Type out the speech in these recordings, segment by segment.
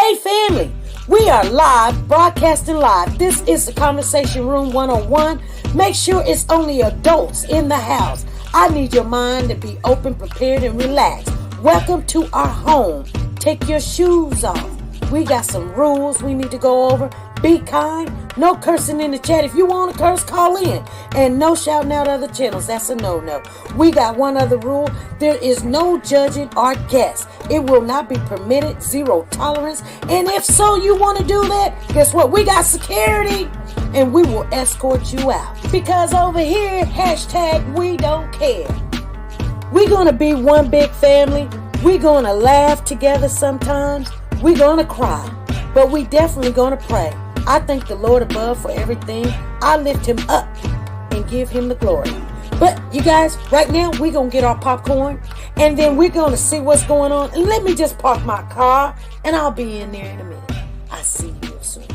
Hey family, we are live, broadcasting live. This is the Conversation Room 101. Make sure it's only adults in the house. I need your mind to be open, prepared, and relaxed. Welcome to our home. Take your shoes off. We got some rules we need to go over. Be kind. No cursing in the chat. If you want to curse, call in. And no shouting out other channels. That's a no-no. We got one other rule. There is no judging our guests. It will not be permitted. Zero tolerance. And if so, you want to do that, guess what? We got security. And we will escort you out. Because over here, hashtag we don't care. We're going to be one big family. We're going to laugh together sometimes. We're going to cry. But we definitely going to pray. I thank the Lord above for everything. I lift him up and give him the glory. But you guys, right now, we're going to get our popcorn. And then we're going to see what's going on. And let me just park my car. And I'll be in there in a minute. I'll see you soon.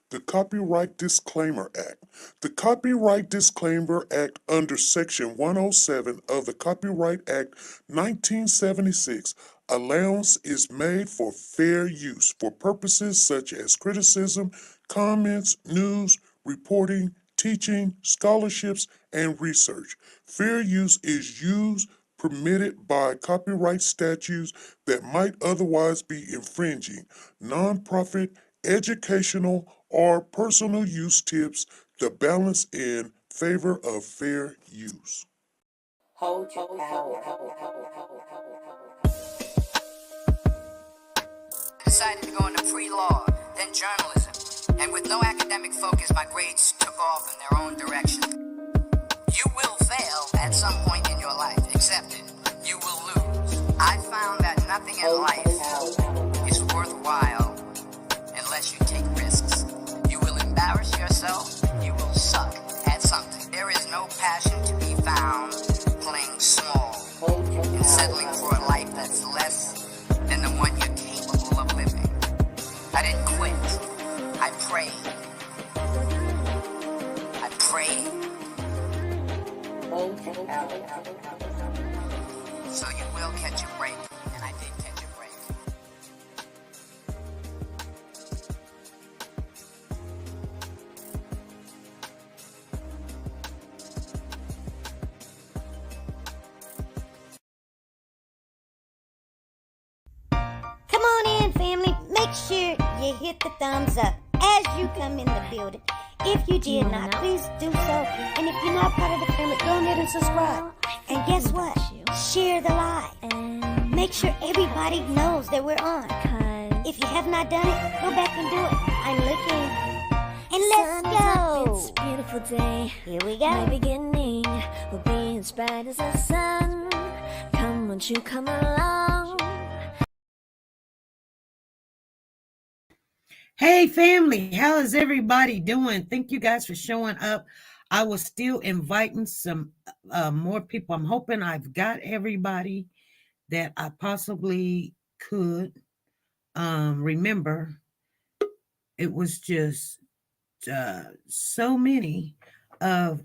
The Copyright Disclaimer Act. The Copyright Disclaimer Act under Section 107 of the Copyright Act 1976, allowance is made for fair use for purposes such as criticism, comments, news, reporting, teaching, scholarships, and research. Fair use is used permitted by copyright statutes that might otherwise be infringing. Nonprofit, educational, or personal use tips the balance in favor of fair use. Hold your power. I decided to go into pre-law, then journalism, and with no academic focus, my grades took off in their own direction. You will fail at some point in your life, accept it. You will lose. I found that nothing in life is worthwhile unless you take risks. You will embarrass yourself, you will suck at something. There is no passion to be found playing small and settling for a life that's less than the one you're capable of living. I didn't quit. I prayed. I prayed. So you will catch a break, and I did catch a break. Come on in, family. Make sure you hit the thumbs up as you come in the building. If you did not, please do so. And if you're not part of the family, go ahead and subscribe. And guess what? Share the live. Make sure everybody knows that we're on. If you have not done it, go back and do it. I'm looking. And let's go. It's a beautiful day. Here we go. My beginning will be as bright as the sun. Come, won't you come along? Hey family, how is everybody doing? Thank you guys for showing up. I was still inviting some more people. I'm hoping I've got everybody that I possibly could remember. It was just so many of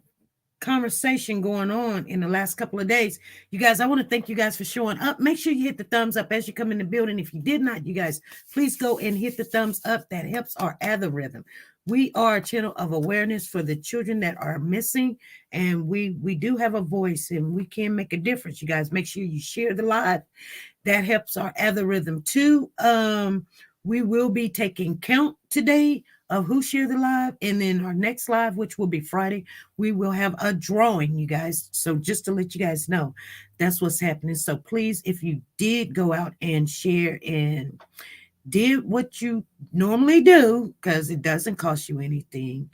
conversation going on in the last couple of days. You guys, I want to thank you guys for showing up. Make sure you hit the thumbs up as you come in the building. If you did not, you guys, please go and hit the thumbs up. That helps our algorithm. We are a channel of awareness for the children that are missing, and we do have a voice, and we can make a difference. You guys, make sure you share the live. That helps our algorithm too. We will be taking count today of who shared the live, and then our next live, which will be Friday, we will have a drawing, you guys. So just to let you guys know, that's what's happening. So please, if you did go out and share and did what you normally do, because it doesn't cost you anything,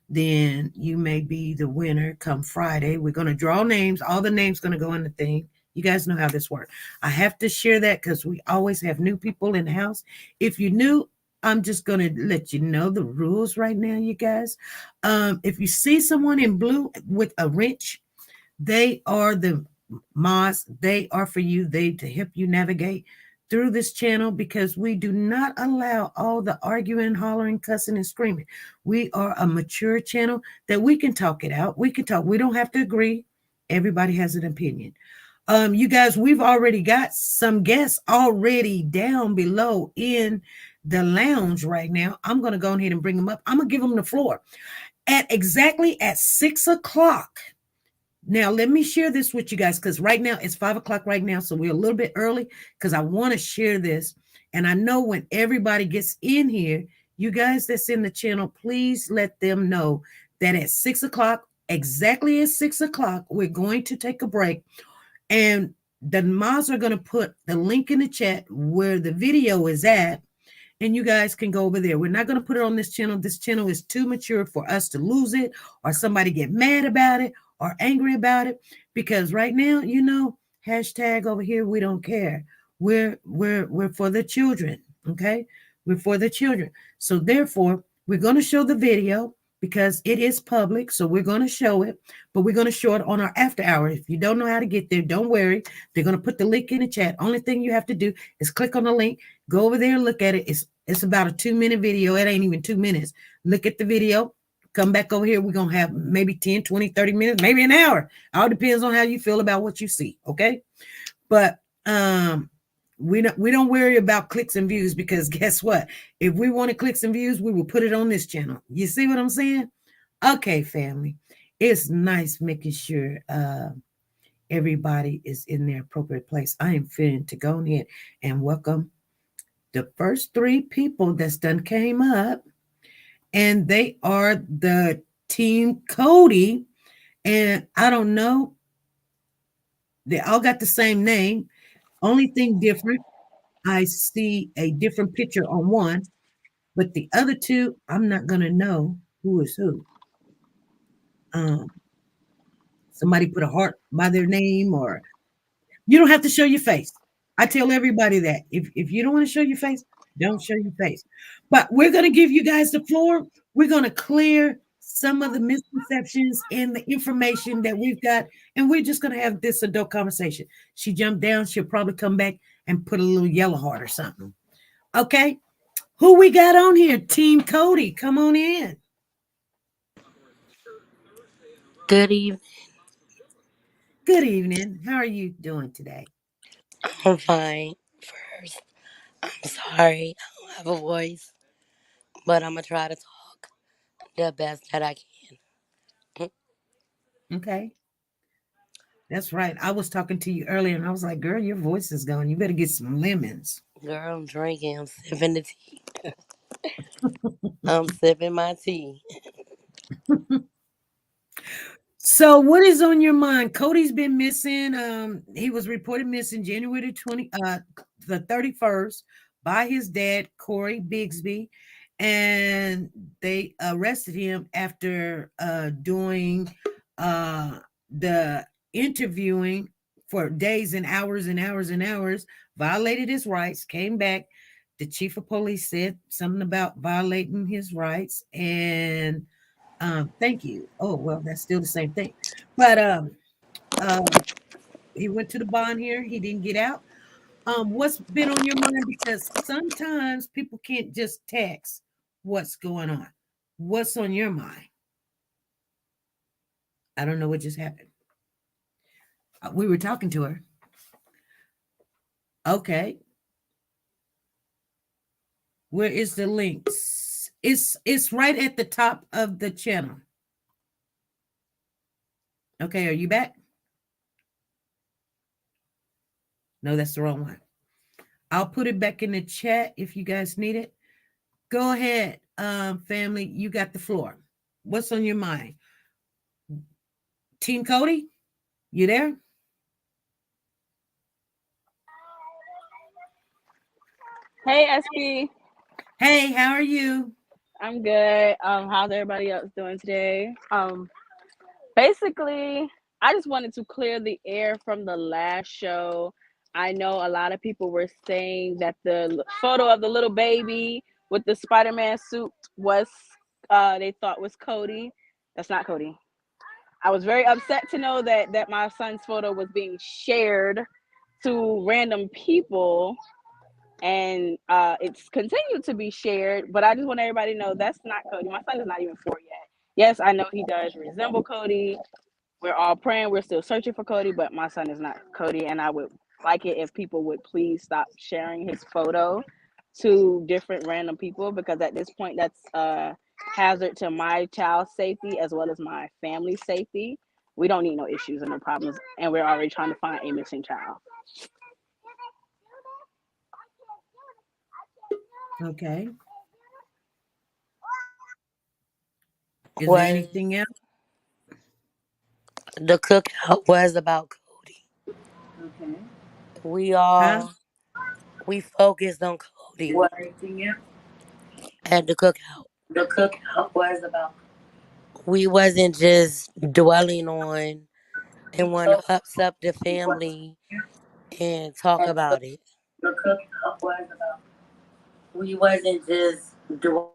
then you may be the winner come Friday. We're going to draw names. All the names going to go in the thing. You guys know how this works. I have to share that because we always have new people in the house. If you're new, I'm just going to let you know the rules right now, you guys. If you see someone in blue with a wrench, they are the mods. They are for you. They to help you navigate. through this channel because we do not allow all the arguing, hollering, cussing, and screaming. We are a mature channel that we can talk it out. We can talk. We don't have to agree. Everybody has an opinion. You guys, we've already got some guests already down below in the lounge right now. I'm going to go ahead and bring them up. I'm going to give them the floor at exactly at 6 o'clock. Now, let me share this with you guys because right now it's 5 o'clock right now. So we're a little bit early because I want to share this. And I know when everybody gets in here, you guys that's in the channel, please let them know that at 6 o'clock, exactly at 6 o'clock, we're going to take a break. And the mods are going to put the link in the chat where the video is at. And you guys can go over there. We're not going to put it on this channel. This channel is too mature for us to lose it or somebody get mad about it or angry about it. Because right now, you know, hashtag over here, we don't care. We're for the children. Okay. We're for the children. So therefore, we're going to show the video because it is public. So we're going to show it, but we're going to show it on our after hour. If you don't know how to get there, don't worry. They're going to put the link in the chat. Only thing you have to do is click on the link, go over there, look at it. It's about a 2-minute video. It ain't even 2 minutes. Look at the video, come back over here. We're going to have maybe 10, 20, 30 minutes, maybe an hour. All depends on how you feel about what you see. Okay. But, we don't worry about clicks and views because guess what? If we wanted clicks and views, we will put it on this channel. You see what I'm saying? Okay, family. It's nice making sure everybody is in their appropriate place. I am feeling to go ahead and welcome the first 3 people that's done came up, and they are the Team Codi. And I don't know, they all got the same name. Only thing different, I see a different picture on one, but the other 2, I'm not going to know who is who. Somebody put a heart by their name, or you don't have to show your face. I tell everybody that if you don't want to show your face, don't show your face. But we're going to give you guys the floor. We're going to clear some of the misconceptions and the information that we've got, and we're just going to have this adult conversation. She jumped down. She'll probably come back and put a little yellow heart or something. Okay. Who we got on here? Team Codi, come on in. Good evening. Good evening. How are you doing today? I'm fine. First, I'm sorry I don't have a voice, but I'm going to try to talk the best that I can. Okay. That's right. I was talking to you earlier and I was like, girl, your voice is gone. You better get some lemons. Girl, I'm drinking. I'm sipping the tea. I'm sipping my tea. So what is on your mind? Cody's been missing. He was reported missing January the 31st by his dad, Codi Bigsby, and they arrested him after doing the interviewing for days and hours and hours and hours, violated his rights, came back. The chief of police said something about violating his rights, and thank you. Oh, well, that's still the same thing. But he went to the bond here. He didn't get out. What's been on your mind? Because sometimes people can't just text what's going on. What's on your mind? I don't know what just happened. We were talking to her. Okay. Where is the links? It's right at the top of the channel. Okay, are you back? No, that's the wrong one. I'll put it back in the chat if you guys need it. Go ahead, family. You got the floor. What's on your mind? Team Codi, you there? Hey, SB. Hey, how are you? I'm good. How's everybody else doing today? Basically, I just wanted to clear the air from the last show. I know a lot of people were saying that the photo of the little baby with the Spider-Man suit was, they thought was Codi. That's not Codi. I was very upset to know that my son's photo was being shared to random people. and it's continued to be shared. But I just want everybody to know that's not Cody. My son is not even 4 yet. Yes, I know he does resemble Cody. We're all praying. We're still searching for Cody, but my son is not Cody. And I would like it if people would please stop sharing his photo to different random people, because at this point, that's a hazard to my child's safety as well as my family's safety. We don't need no issues and no problems, and we're already trying to find a missing child. Okay. Is there Was anything else? the cookout was about Cody. Okay. We Huh? all we focused on Cody What? Anything else? at the cookout. The cookout was about. We wasn't just dwelling on and want to upset the family and talk about it. The cookout was about. We wasn't just doing.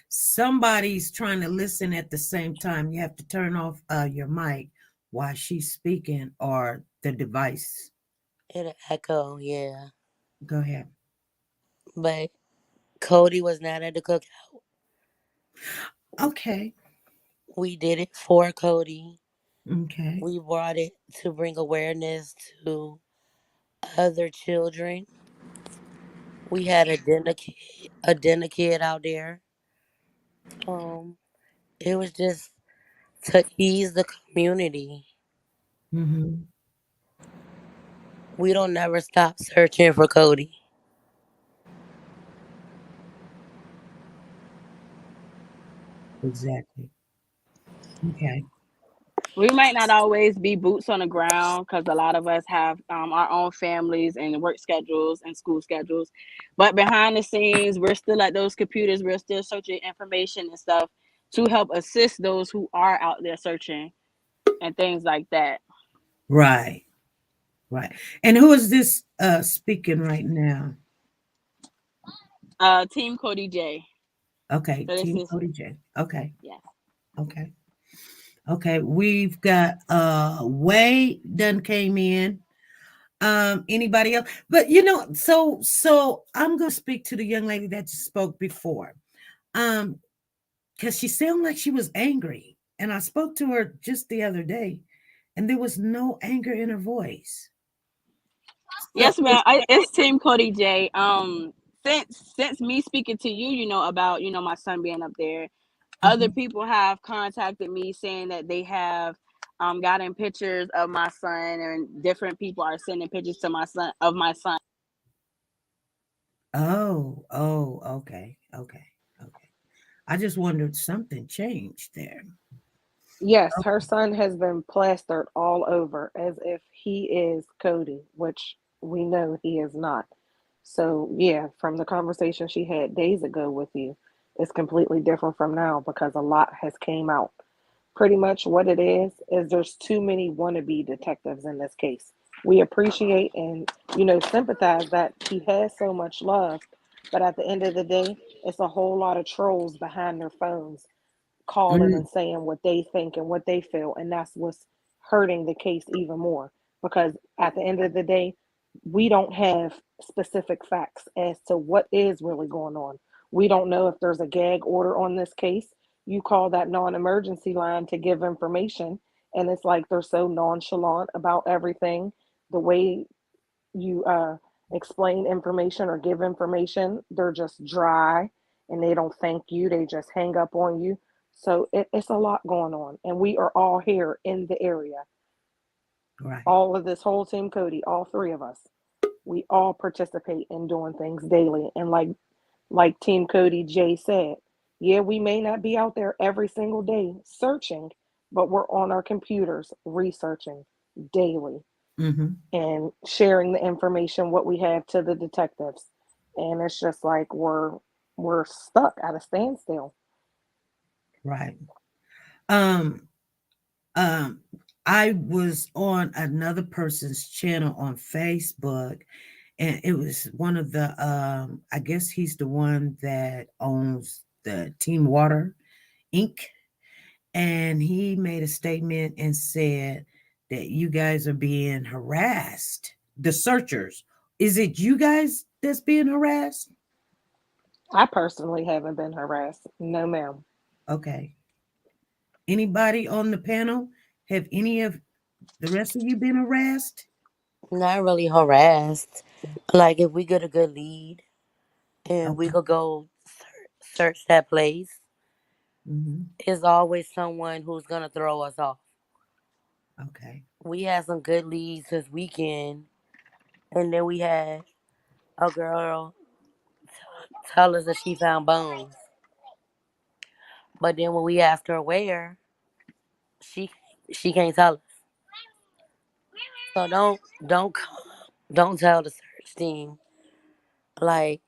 Somebody's trying to listen at the same time. You have to turn off your mic while she's speaking or the device. It'll echo, yeah. Go ahead. But Cody was not at the cookout. Okay. We did it for Cody. Okay. We brought it to bring awareness to other children. We had a dinner kid out there. Um, it was just to ease the community. Mm-hmm. We don't never stop searching for Cody. Exactly. Okay. We might not always be boots on the ground because a lot of us have our own families and work schedules and school schedules. But behind the scenes, we're still at those computers. We're still searching information and stuff to help assist those who are out there searching and things like that. Right. Right. And who is this speaking right now? Team Cody J. Okay. So this Team is, Cody J. Okay. yes. Okay. Okay. We've got Way done came in. Anybody else? But so I'm gonna speak to the young lady that just spoke before. Because she sounded like she was angry. And I spoke to her just the other day, and there was no anger in her voice. So Yes, ma'am. It's Team Cody J. Since me speaking to you, about my son being up there, other mhm. people have contacted me saying that they have gotten pictures of my son, and different people are sending pictures to my son. Oh, okay, okay, okay. I just wondered something changed there. Yes, her son has been plastered all over as if he is Cody, which we know he is not. So, yeah, from the conversation she had days ago with you, it's completely different from now because a lot has came out. Pretty much what it is there's too many wannabe detectives in this case. We appreciate and sympathize that he has so much love, but at the end of the day, it's a whole lot of trolls behind their phones calling Mm, and saying what they think and what they feel, and that's what's hurting the case even more because at the end of the day, we don't have specific facts as to what is really going on. We don't know if there's a gag order on this case. You call that non-emergency line to give information, and it's like they're so nonchalant about everything. The way you explain information or give information, they're just dry and they don't thank you. They just hang up on you. So it's a lot going on, and we are all here in the area. right. All of this whole team, Cody, all three of us, we all participate in doing things daily. And like Team Cody J said, yeah, we may not be out there every single day searching, but we're on our computers researching daily Hmm. and sharing the information what we have to the detectives. And it's just like we're stuck at a standstill. Right. Um, um, I was on another person's channel on Facebook, and it was one of the I guess he's the one that owns the Team Water Inc. And he made a statement and said that you guys are being harassed. The searchers. Is it you guys that's being harassed? I personally haven't been harassed. No, ma'am. Okay. Anybody on the panel? Have any of the rest of you been harassed? Not really harassed. Like if we get a good lead and we Okay. could go search that place, Hmm. it's always someone who's gonna throw us off. Okay. We had some good leads this weekend, and then we had a girl tell us that she found bones. But then when we asked her where, she she can't tell us. So don't tell the search team like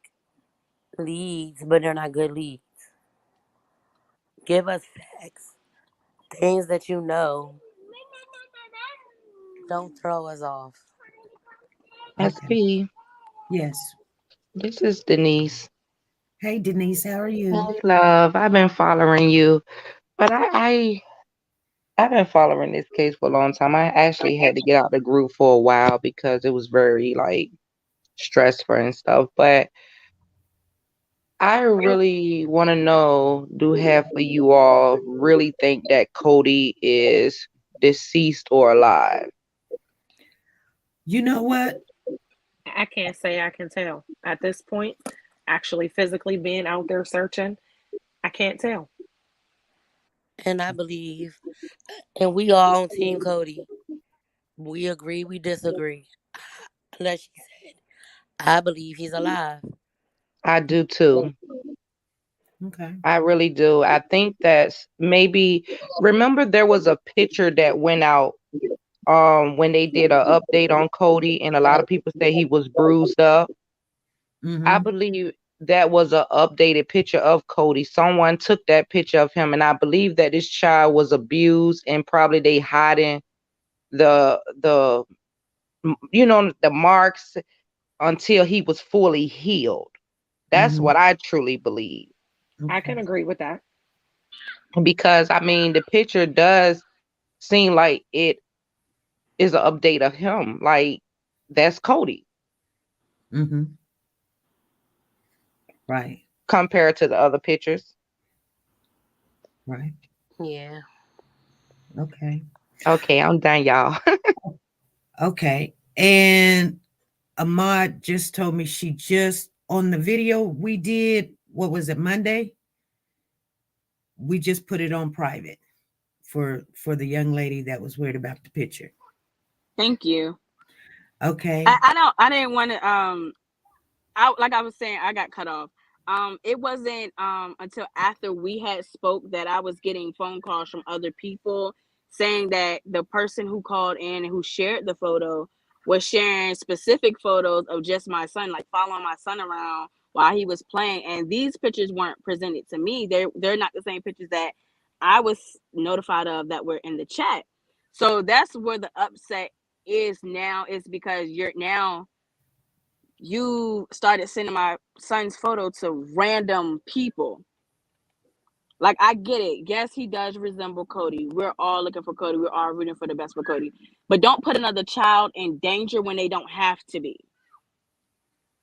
leads, but they're not good leads. Give us facts, things that you know. Don't throw us off. Okay. SP, Yes. this is Denise. Hey, Denise, how are you? Hey, love. I've been following you, but I've been following this case for a long time. I actually had to get out the group for a while because it was very like stressful and stuff. But I really want to know, do half of you all really think that Cody is deceased or alive? You know what? I can't say I can tell at this point. Actually, physically being out there searching, I can't tell. And I believe, and we all on Team Cody. We agree, we disagree. Like she said, I believe he's alive. I do too. Okay. I really do. I think that's maybe, remember there was a picture that went out when they did an update on Cody, and a lot of people say he was bruised up. I Mm-hmm. believe that was an updated picture of Cody. Someone took that picture of him, and I believe that this child was abused, and probably they hiding the the marks until he was fully healed. That's Mm-hmm. what I truly believe. I can Okay. agree with that. Because I mean, the picture does seem like it is an update of him. Like that's Cody Mm-hmm. Right. compared to the other pictures. Right. Yeah. Okay. Okay, I'm done, y'all. Okay. And Ahmad just told me she just on the video we did, what was it, Monday? We just put it on private for the young lady that was worried about the picture. Thank you. Okay. I didn't want to like I was saying, I got cut off. It wasn't until after we had spoke that I was getting phone calls from other people saying that the person who called in and who shared the photo was sharing specific photos of just my son, like following my son around while he was playing. And these pictures weren't presented to me. They're not the same pictures that I was notified of that were in the chat. So that's where the upset is now, is because you started sending my son's photo to random people. Like, I get it. Yes, he does resemble Cody. We're all looking for Cody. We're all rooting for the best for Cody. But don't put another child in danger when they don't have to be.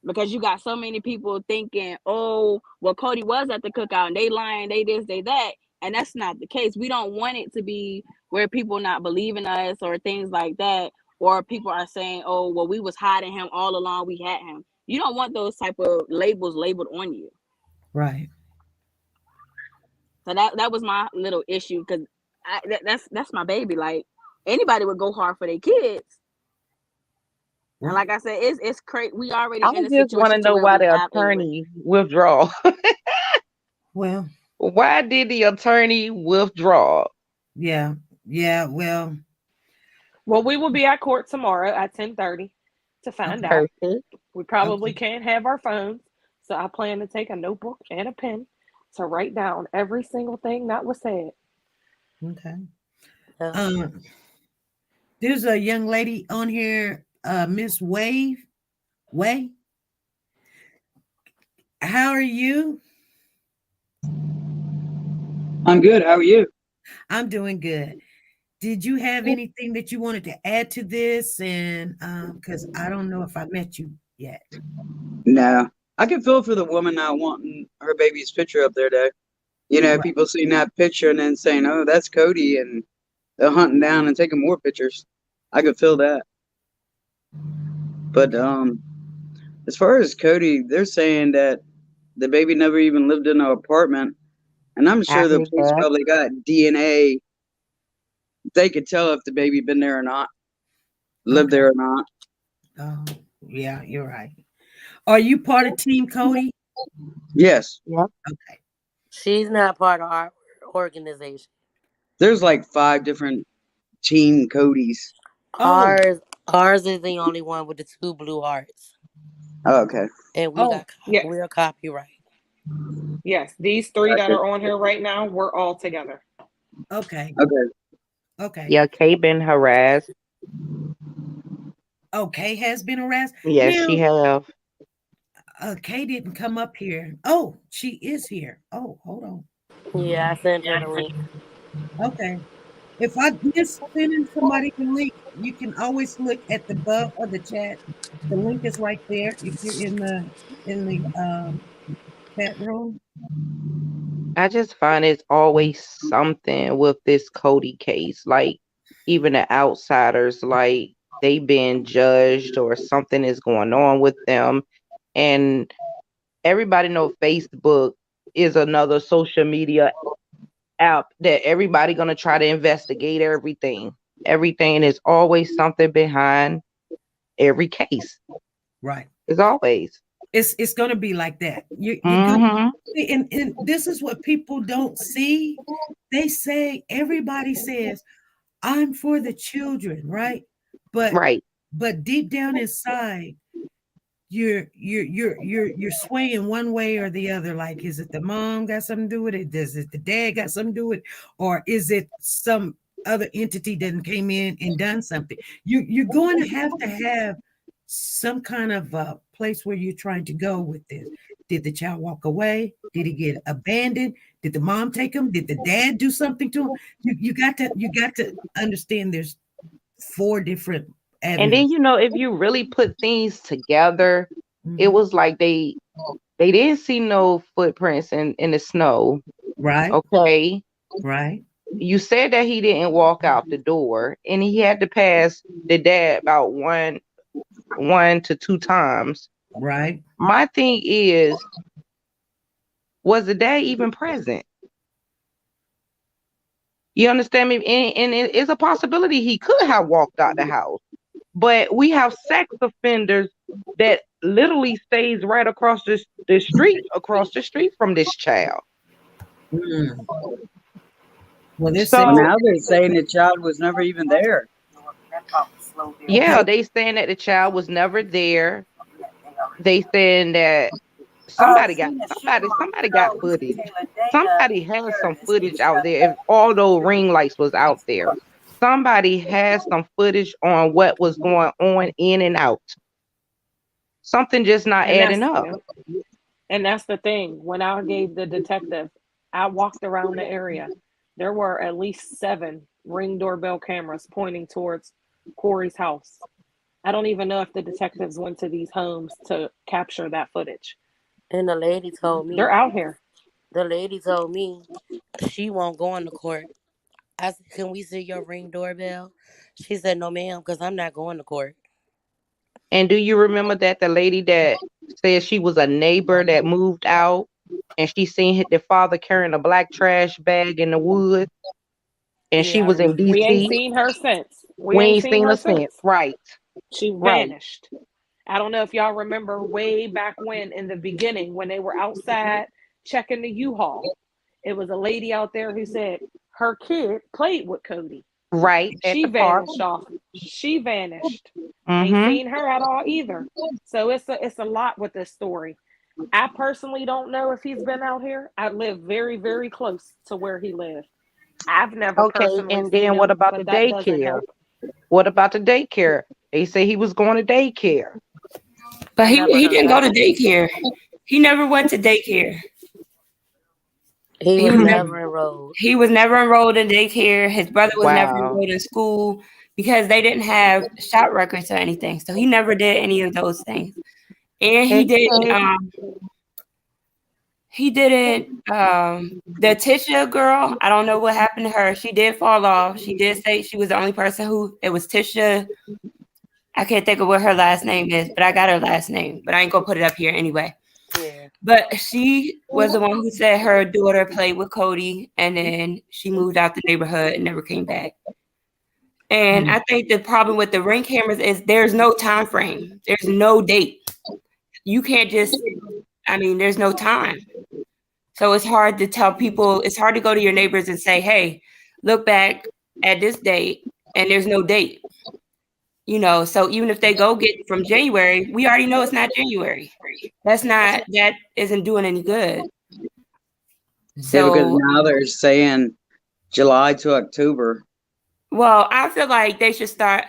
Because you got so many people thinking, oh, well, Cody was at the cookout and they lying, they this, they that. And that's not the case. We don't want it to be where people not believing us or things like that. Or people are saying, oh, well, we was hiding him all along. We had him. You don't want those type of labels labeled on you. Right. So that was my little issue, because that's my baby. Like, anybody would go hard for their kids. And Right. like I said, it's crazy. We already I in a just want to situation to know where why we the have attorney withdraw. Well, Why did the attorney withdraw? yeah. Yeah. Well, Well, we will be at court tomorrow at 10:30 to find okay. out. Perfect. We probably Okay. can't have our phones, so I plan to take a notebook and a pen to write down every single thing that was said. Okay. Yeah. Um, there's a young lady on here, Miss Wave. Way. How are you? I'm good. How are you? I'm doing good. Did you have anything that you wanted to add to this? And because I don't know if I met you yet. No. I can feel for the woman not wanting her baby's picture up there, though. You know, Right. people seeing that picture and then saying, "Oh, that's Cody," and they're hunting down and taking more pictures. I could feel that. But as far as Cody, they're saying that the baby never even lived in an apartment, and I'm I sure the heard police that. probably got DNA. They could tell if the baby been there or not, lived Okay. there or not. Oh, yeah, you're right. Are you part of Team Cody? Yes, Yep. Okay. She's not part of our organization. there's like 5 different Team Codys. Oh, Ours is the only one with the 2 blue hearts, Oh, okay, and oh, Yeah. we're copyright. Yes. These 3 that gotcha. are on here right now, we're all together. okay. Okay, Okay. Yeah, Kay been harassed. Okay, has been harassed. Yes, she Now, have. Kay didn't come up here. Oh, she is here. Oh, hold on. Yeah, I sent her the link. Okay. If I miss sending somebody the link, you can always look at the above of the chat. The link is right there. If you're in the chat room. I just find it's always something with this Cody case. Like even the outsiders, like they been judged or something is going on with them. And everybody know Facebook is another social media app that everybody gonna try to investigate everything. Everything is always something behind every case. Right. It's always. It's gonna be like that. You're gonna Mm-hmm. and this is what people don't see. They say everybody says, I'm for the children, right? But Right. deep down inside, you're swaying one way or the other. Like, is it the mom got something to do with it? Does it the dad got something to do with it? Or is it some other entity that came in and done something? You're going to have some kind of place where you're trying to go with this. Did the child walk away? Did he get abandoned? Did the mom take him? Did the dad do something to him? You got to understand there's 4 different And avenues. then if you really put things together, it Mhm. was like they didn't see no footprints in the snow. Right, Okay. right, You said that he didn't walk out the door and he had to pass the dad about one to 2 times. right. My thing is, was the dad even present? You understand me? And it is a possibility he could have walked out the house. But we have sex offenders that literally stays right across across the street from this child. Mm. Well, they're saying So now they're saying the child was never even there. yeah, they saying that the child was never there. They saying that somebody got footage. Somebody has some footage out there. If all those ring lights was out there, somebody has some footage on what was going on in and out. Something just not And adding that's up. and that's the thing. When I gave the detective, I walked around the area. There were at least 7 Ring doorbell cameras pointing towards Corey's house. I don't even know if the detectives went to these homes to capture that footage. And the lady told They're me, out here. she won't go into court. I said, can we see your Ring doorbell? She said, no, ma'am, because I'm not going to court. And do you remember that the lady that said she was a neighbor that moved out and she seen the father carrying a black trash bag in the woods and she Yeah, I was in remember We that. ain't DC? seen her since. We We ain't ain't seen seen her her since. since. Right, She right, vanished. I don't know if y'all remember way back when in the beginning when they were outside checking the U-Haul. It was a lady out there who said her kid played with Cody. right at She the park. vanished off. She vanished. Ain't Mm-hmm. seen her at all either. So it's a lot with this story. I personally don't know if he's been out here. I live very, very close to where he lived. I've never Okay, personally and seen then what him, about the but that doesn't daycare? help. What about the daycare? They say he was going to daycare. But I never he heard didn't go that to either. daycare. He never went to daycare. He He was was never never enrolled. he was never enrolled in daycare. His brother was never Wow. enrolled in school because they didn't have shop records or anything. So he never did any of those things. And he didn't the Tisha girl, I don't know what happened to her. She did fall off. She did say she was the only person who it was Tisha. I can't think of what her last name is, but I got her last name, but I ain't gonna put it up here anyway. Yeah. But she was the one who said her daughter played with Cody and then she moved out the neighborhood and never came back. And I think the problem with the Ring cameras is there's no time frame. There's no date. You can't just, there's no time. So it's hard to tell people, it's hard to go to your neighbors and say, hey, look back at this date and there's no date. So even if they go get from January, we already know it's not January. That isn't doing any good. Yeah, because now they're saying July to October. Well, I feel like they should start.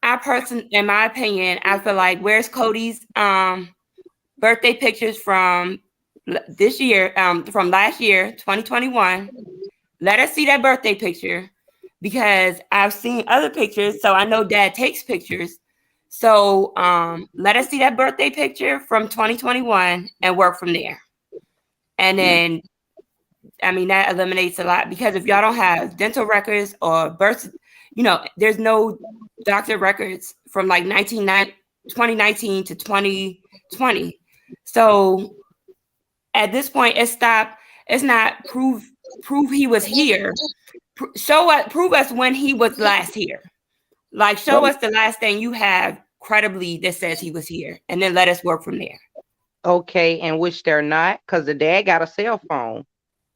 In my opinion, I feel like where's Cody's birthday pictures from this year, from last year, 2021. Let us see that birthday picture because I've seen other pictures. So I know Dad takes pictures. So let us see that birthday picture from 2021 and work from there. And then, that eliminates a lot because if y'all don't have dental records or birth, there's no doctor records from like 2019 to 2020. So at this point, it's not prove he was here. Prove us when he was last here. Like show us the last thing you have credibly that says he was here, and then let us work from there. Okay, and which they're not, because the dad got a cell phone.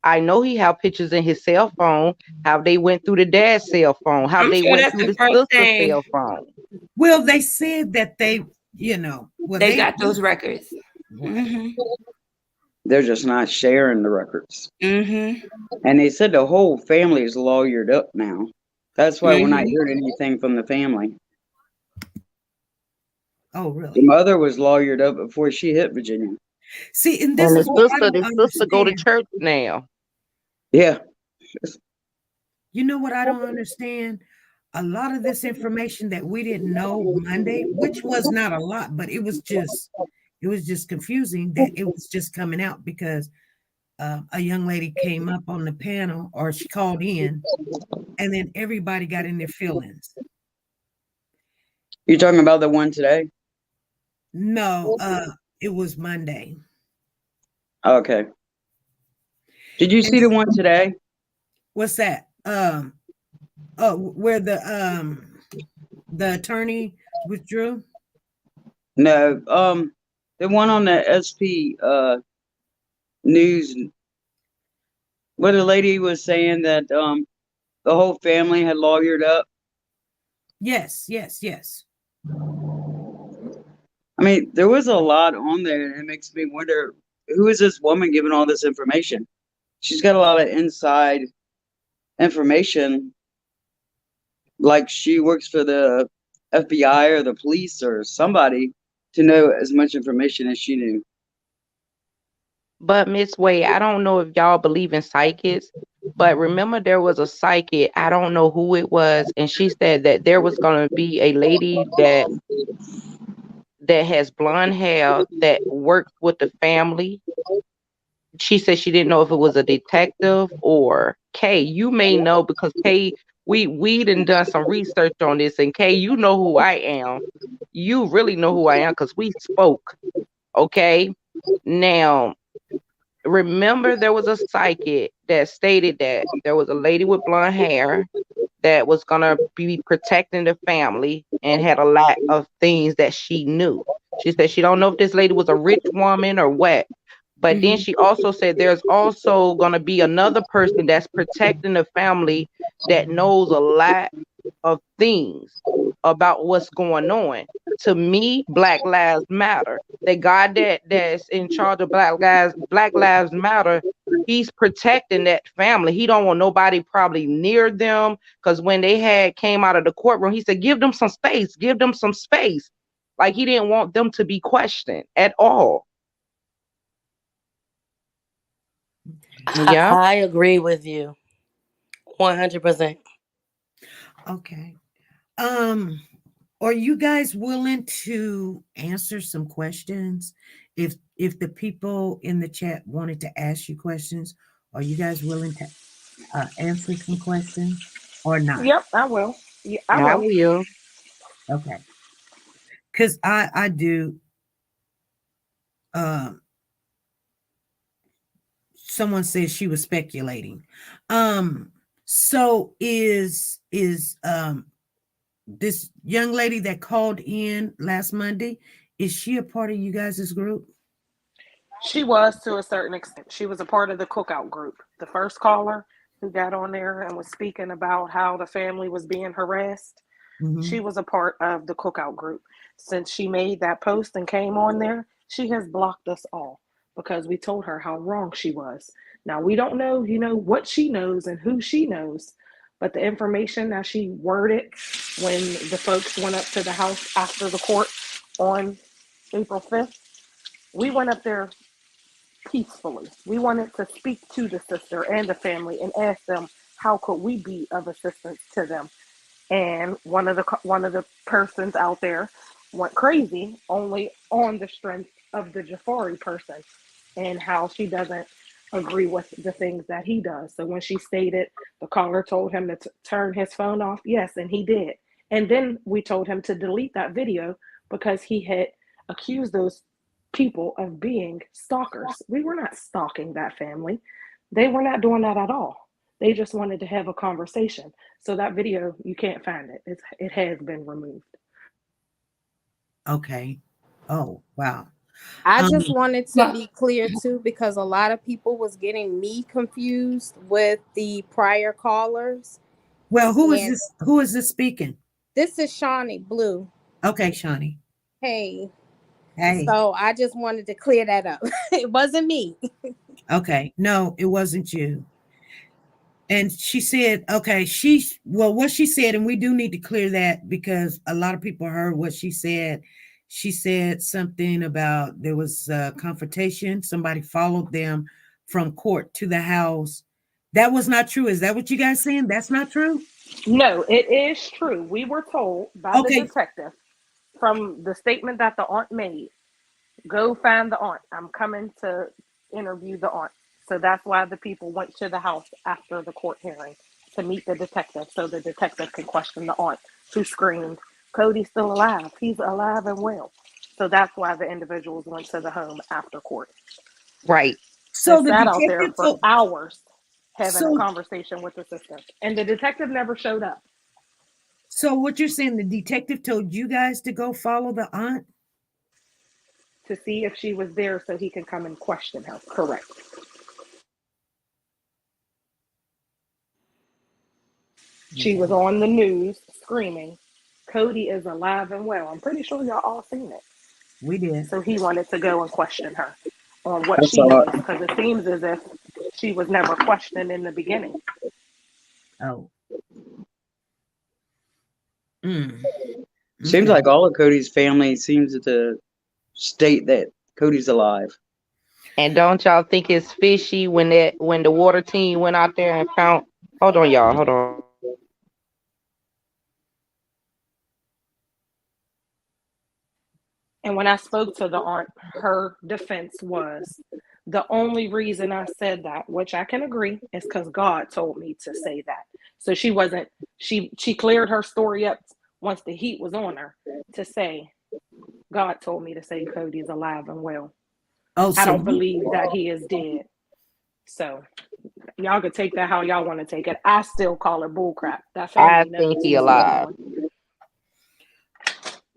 I know he have pictures in his cell phone, how they went through the dad's cell phone, how they went through the sister's cell phone. Well, they said that they got those records. Mm-hmm. They're just not sharing the records. Mm-hmm. And they said the whole family is lawyered up now. That's why we're not hearing anything from the family. Oh, really? The mother was lawyered up before she hit Virginia. See, and this is what I don't understand. The sister go to church now. Yeah. You know what I don't understand? A lot of this information that we didn't know Monday, which was not a lot, but it was just confusing that it was just coming out because a young lady came up on the panel or she called in and then everybody got in their feelings. You're talking about the one today? No, it was Monday. Okay. Did you see the one today? What's that? Where the attorney withdrew? No, the one on the SP news where the lady was saying that the whole family had lawyered up. Yes. There was a lot on there, and it makes me wonder, who is this woman giving all this information? She's got a lot of inside information, like she works for the FBI or the police or somebody to know as much information as she knew. But Miss Way, I don't know if y'all believe in psychics, but remember there was a psychic, I don't know who it was, and she said that there was going to be a lady that has blonde hair that worked with the family. She said she didn't know if it was a detective or Kay. You may know because Kay, we done some research on this, and Kay, you know who I am. You really know who I am because we spoke. Okay, now remember there was a psychic that stated that there was a lady with blonde hair that was gonna be protecting the family and had a lot of things that she knew. She said she don't know if this lady was a rich woman or what. But then she also said there's also going to be another person that's protecting the family that knows a lot of things about what's going on. To me, Black Lives Matter. The guy that's in charge of Black Lives Matter, he's protecting that family. He don't want nobody probably near them, because when they came out of the courtroom, he said, give them some space. Like he didn't want them to be questioned at all. Yeah, I agree with you 100%. Okay. are you guys willing to answer some questions? If the people in the chat wanted to ask you questions, are you guys willing to answer some questions or not? Yep, I will. Yeah, I I will. will. Okay. Because I do. Um, someone says she was speculating. So is this young lady that called in last Monday, is she a part of you guys' group? She was to a certain extent. She was a part of the cookout group. The first caller who got on there and was speaking about how the family was being harassed, she was a part of the cookout group. Since she made that post and came on there, she has blocked us all because we told her how wrong she was. Now, we don't know, what she knows and who she knows, but the information that she worded when the folks went up to the house after the court on April 5th, we went up there peacefully. We wanted to speak to the sister and the family and ask them how could we be of assistance to them. And one of the persons out there went crazy only on the strength of the Jafari person and how she doesn't agree with the things that he does. So when she stated the caller told him to turn his phone off, yes, and he did. And then we told him to delete that video because he had accused those people of being stalkers. We were not stalking that family. They were not doing that at all. They just wanted to have a conversation. So that video, you can't find it. It has been removed. Okay. Oh, wow. I Um, just wanted to be clear too, because a lot of people was getting me confused with the prior callers. well, who is And this? Who is this speaking? this is Shawnee Blue. Okay, Shawnee. Hey. Hey. So I just wanted to clear that up. It wasn't me. Okay. No, it wasn't you. And she said, okay, what she said, and we do need to clear that because a lot of people heard what she said. She said something about there was a confrontation. Somebody followed them from court to the house. That was not true. Is that what you guys saying? That's not true? No, it is true. We were told by the Okay. detective from the statement that the aunt made, go find the aunt. I'm coming to interview the aunt. So that's why the people went to the house after the court hearing to meet the detective so the detective could question the aunt who screamed, Cody's still alive. He's alive and well. So that's why the individuals went to the home after court. Right. So They the sat out there detective for hours having a so conversation with the sister. And the detective never showed up. so what you're saying, the detective told you guys to go follow the aunt? To see if she was there so he can come and question her. Correct. She was on the news screaming, Cody is alive and well. I'm pretty sure y'all all seen it. We did. So he wanted to go and question her on what I she saw knows it. because it seems as if she was never questioned in the beginning. Oh. Seems Okay. like all of Cody's family seems to state that Cody's alive. And don't y'all think it's fishy when the water team went out there and found? Hold on, y'all. Hold on. And when I spoke to the aunt, her defense was the only reason I said that, which I can agree, is because God told me to say that. So she cleared her story up once the heat was on her to say, God told me to say Cody's alive and well. Oh, I so don't believe that he is dead. So y'all could take that how y'all want to take it. I still call it bullcrap. That I family think knows he what's going alive. on.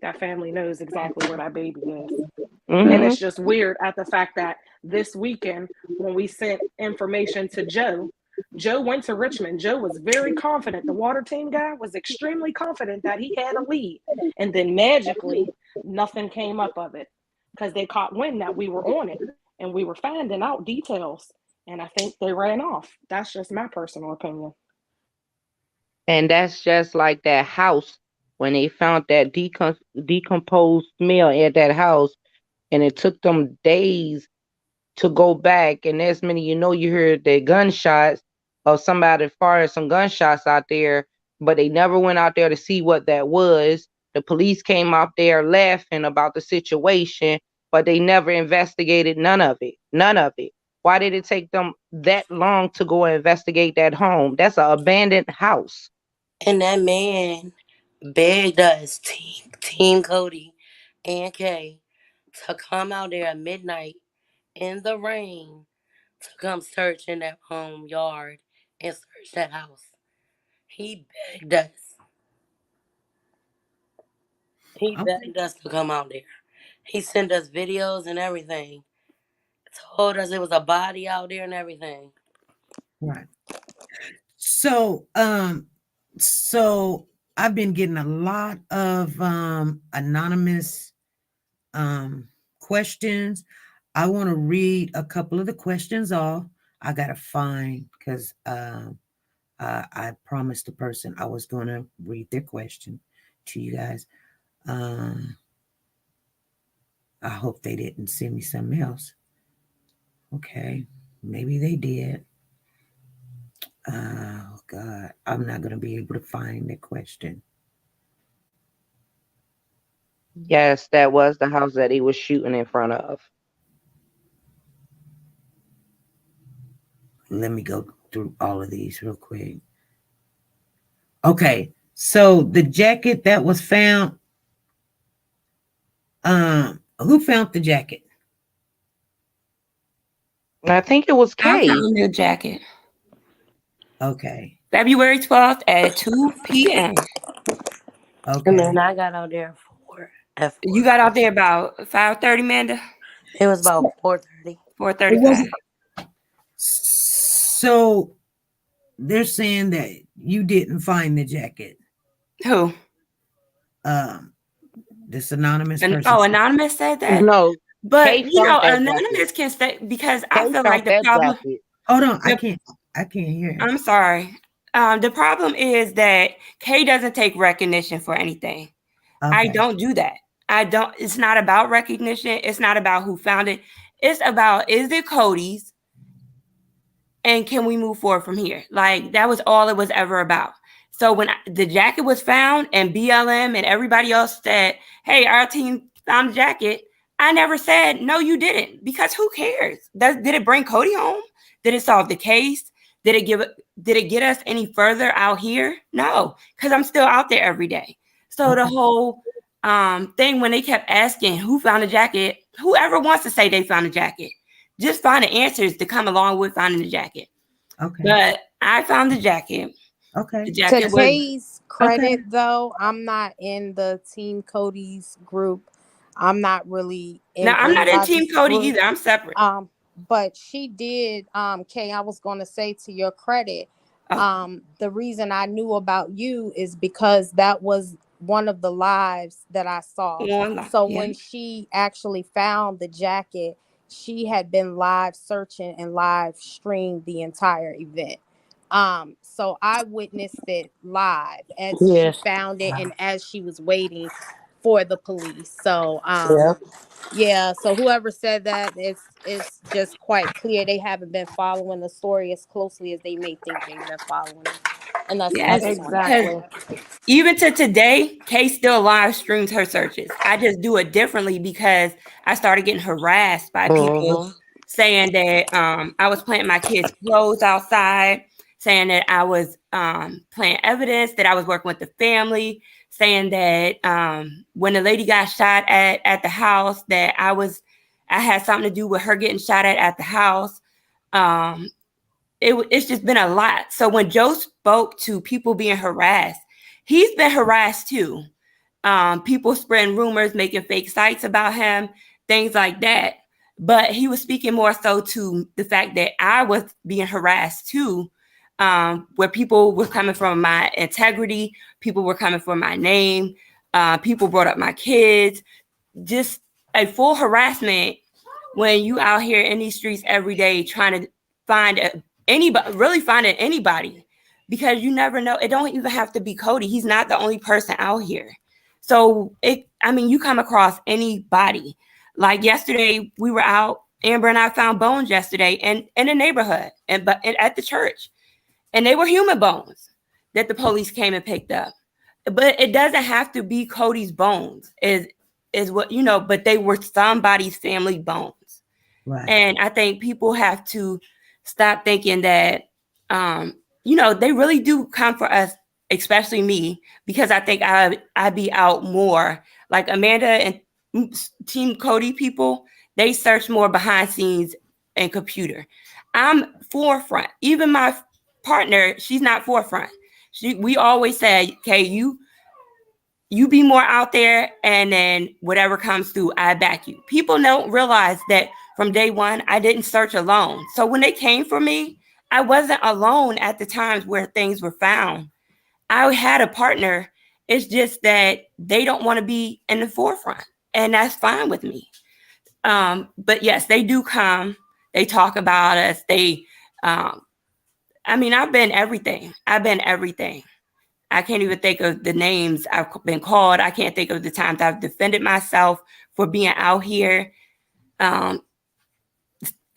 That family knows exactly where that baby is. Mm-hmm. And it's just weird at the fact that this weekend, when we sent information to Joe went to Richmond. Joe was very confident. The water team guy was extremely confident that he had a lead. And then magically, nothing came up of it because they caught wind that we were on it and we were finding out details. And I think they ran off. That's just my personal opinion. And that's just like that house when they found that decomposed smell at that house, and it took them days to go back. And as many, you heard the gunshots of somebody fired some gunshots out there, but they never went out there to see what that was. The police came out there laughing about the situation, but they never investigated none of it. None of it. Why did it take them that long to go and investigate that home? That's an abandoned house. And that man begged us, Team Cody and Kay, to come out there at midnight in the rain to come search in that home yard and search that house. He begged us. He Okay. begged us to come out there. He sent us videos and everything. Told us it was a body out there and everything. Right. So, so I've been getting a lot of anonymous questions. I want to read a couple of the questions off. I gotta find because I promised the person I was going to read their question to you guys. I hope they didn't send me something else. Okay, maybe they did. Oh God, I'm not going to be able to find the question. Yes, that was the house that he was shooting in front of. Let me go through all of these real quick. Okay, so the jacket that was found, who found the jacket? I think it was I Kay. found the jacket. Okay. February 12th at 2 p.m. Okay. And then I got out there at 4. You got out there about 5:30, Amanda? It was about 4:30. 4:35. So they're saying that you didn't find the jacket. Who? This anonymous person. Oh, anonymous said that. No, but Kay you know, found that anonymous jacket. can say because Kay I feel found like the that problem. jacket. Hold on, I can't hear. I'm sorry. The problem is that Kay doesn't take recognition for anything. Okay. I don't do that. I don't. It's not about recognition. It's not about who found it. It's about, is it Cody's? And can we move forward from here? Like, that was all it was ever about. So when the jacket was found and BLM and everybody else said, hey, our team found the jacket, I never said, no, you didn't. Because who cares? Did it bring Cody home? Did it solve the case? Did it get us any further out here? No, because I'm still out there every day. So the whole thing, when they kept asking who found the jacket, whoever wants to say they found the jacket, just find the answers to come along with finding the jacket. Okay. But I found the jacket. Okay. The jacket To was Kay's credit, though, I'm not in the Team Cody's group. I'm not really in now. I'm not in anybody's Team Cody group. either. I'm separate. But she did, Kay, I was going to say, to your credit, the reason I knew about you is because that was one of the lives that I saw. So when she actually found the jacket, she had been live searching and live streamed the entire event. So I witnessed it live as she found it and as she was waiting for the police. So yeah, so whoever said that, it's just quite clear they haven't been following the story as closely as they may think they've been following it. And that's Exactly. Even to today, Kay still live streams her searches. I just do it differently because I started getting harassed by people saying that I was planting my kids' clothes outside, saying that I was planting evidence, that I was working with the family, saying that when the lady got shot at the house, that I had something to do with her getting shot at the house. It's just been a lot. So when Joe spoke to people being harassed, he's been harassed too. People spreading rumors, making fake sites about him, things like that. But he was speaking more so to the fact that I was being harassed too, where people were coming from my integrity, people were coming for my name, people brought up my kids, just a full harassment when you out here in these streets every day trying to find anybody, really finding anybody, because you never know. It don't even have to be Cody. He's not the only person out here. So you come across anybody. Like yesterday, we were out, Amber and I found bones yesterday in the neighborhood and at the church. And they were human bones that the police came and picked up. but it doesn't have to be Codi's bones is what, you know, but they were somebody's family bones. Right. And I think people have to stop thinking that, you know, they really do come for us, especially me, because I think I be out more. Like Amanda and Team Codi people, they search more behind scenes and computer. I'm forefront. Even my partner, she's not forefront. We always say, okay, you be more out there, and then whatever comes through, I back you. People don't realize that from day one, I didn't search alone. So when they came for me, I wasn't alone at the times where things were found. I had a partner. It's just that they don't want to be in the forefront, and that's fine with me. But yes, they do come. They talk about us. I mean, I've been everything. I can't even think of the names I've been called. I can't think of the times I've defended myself for being out here,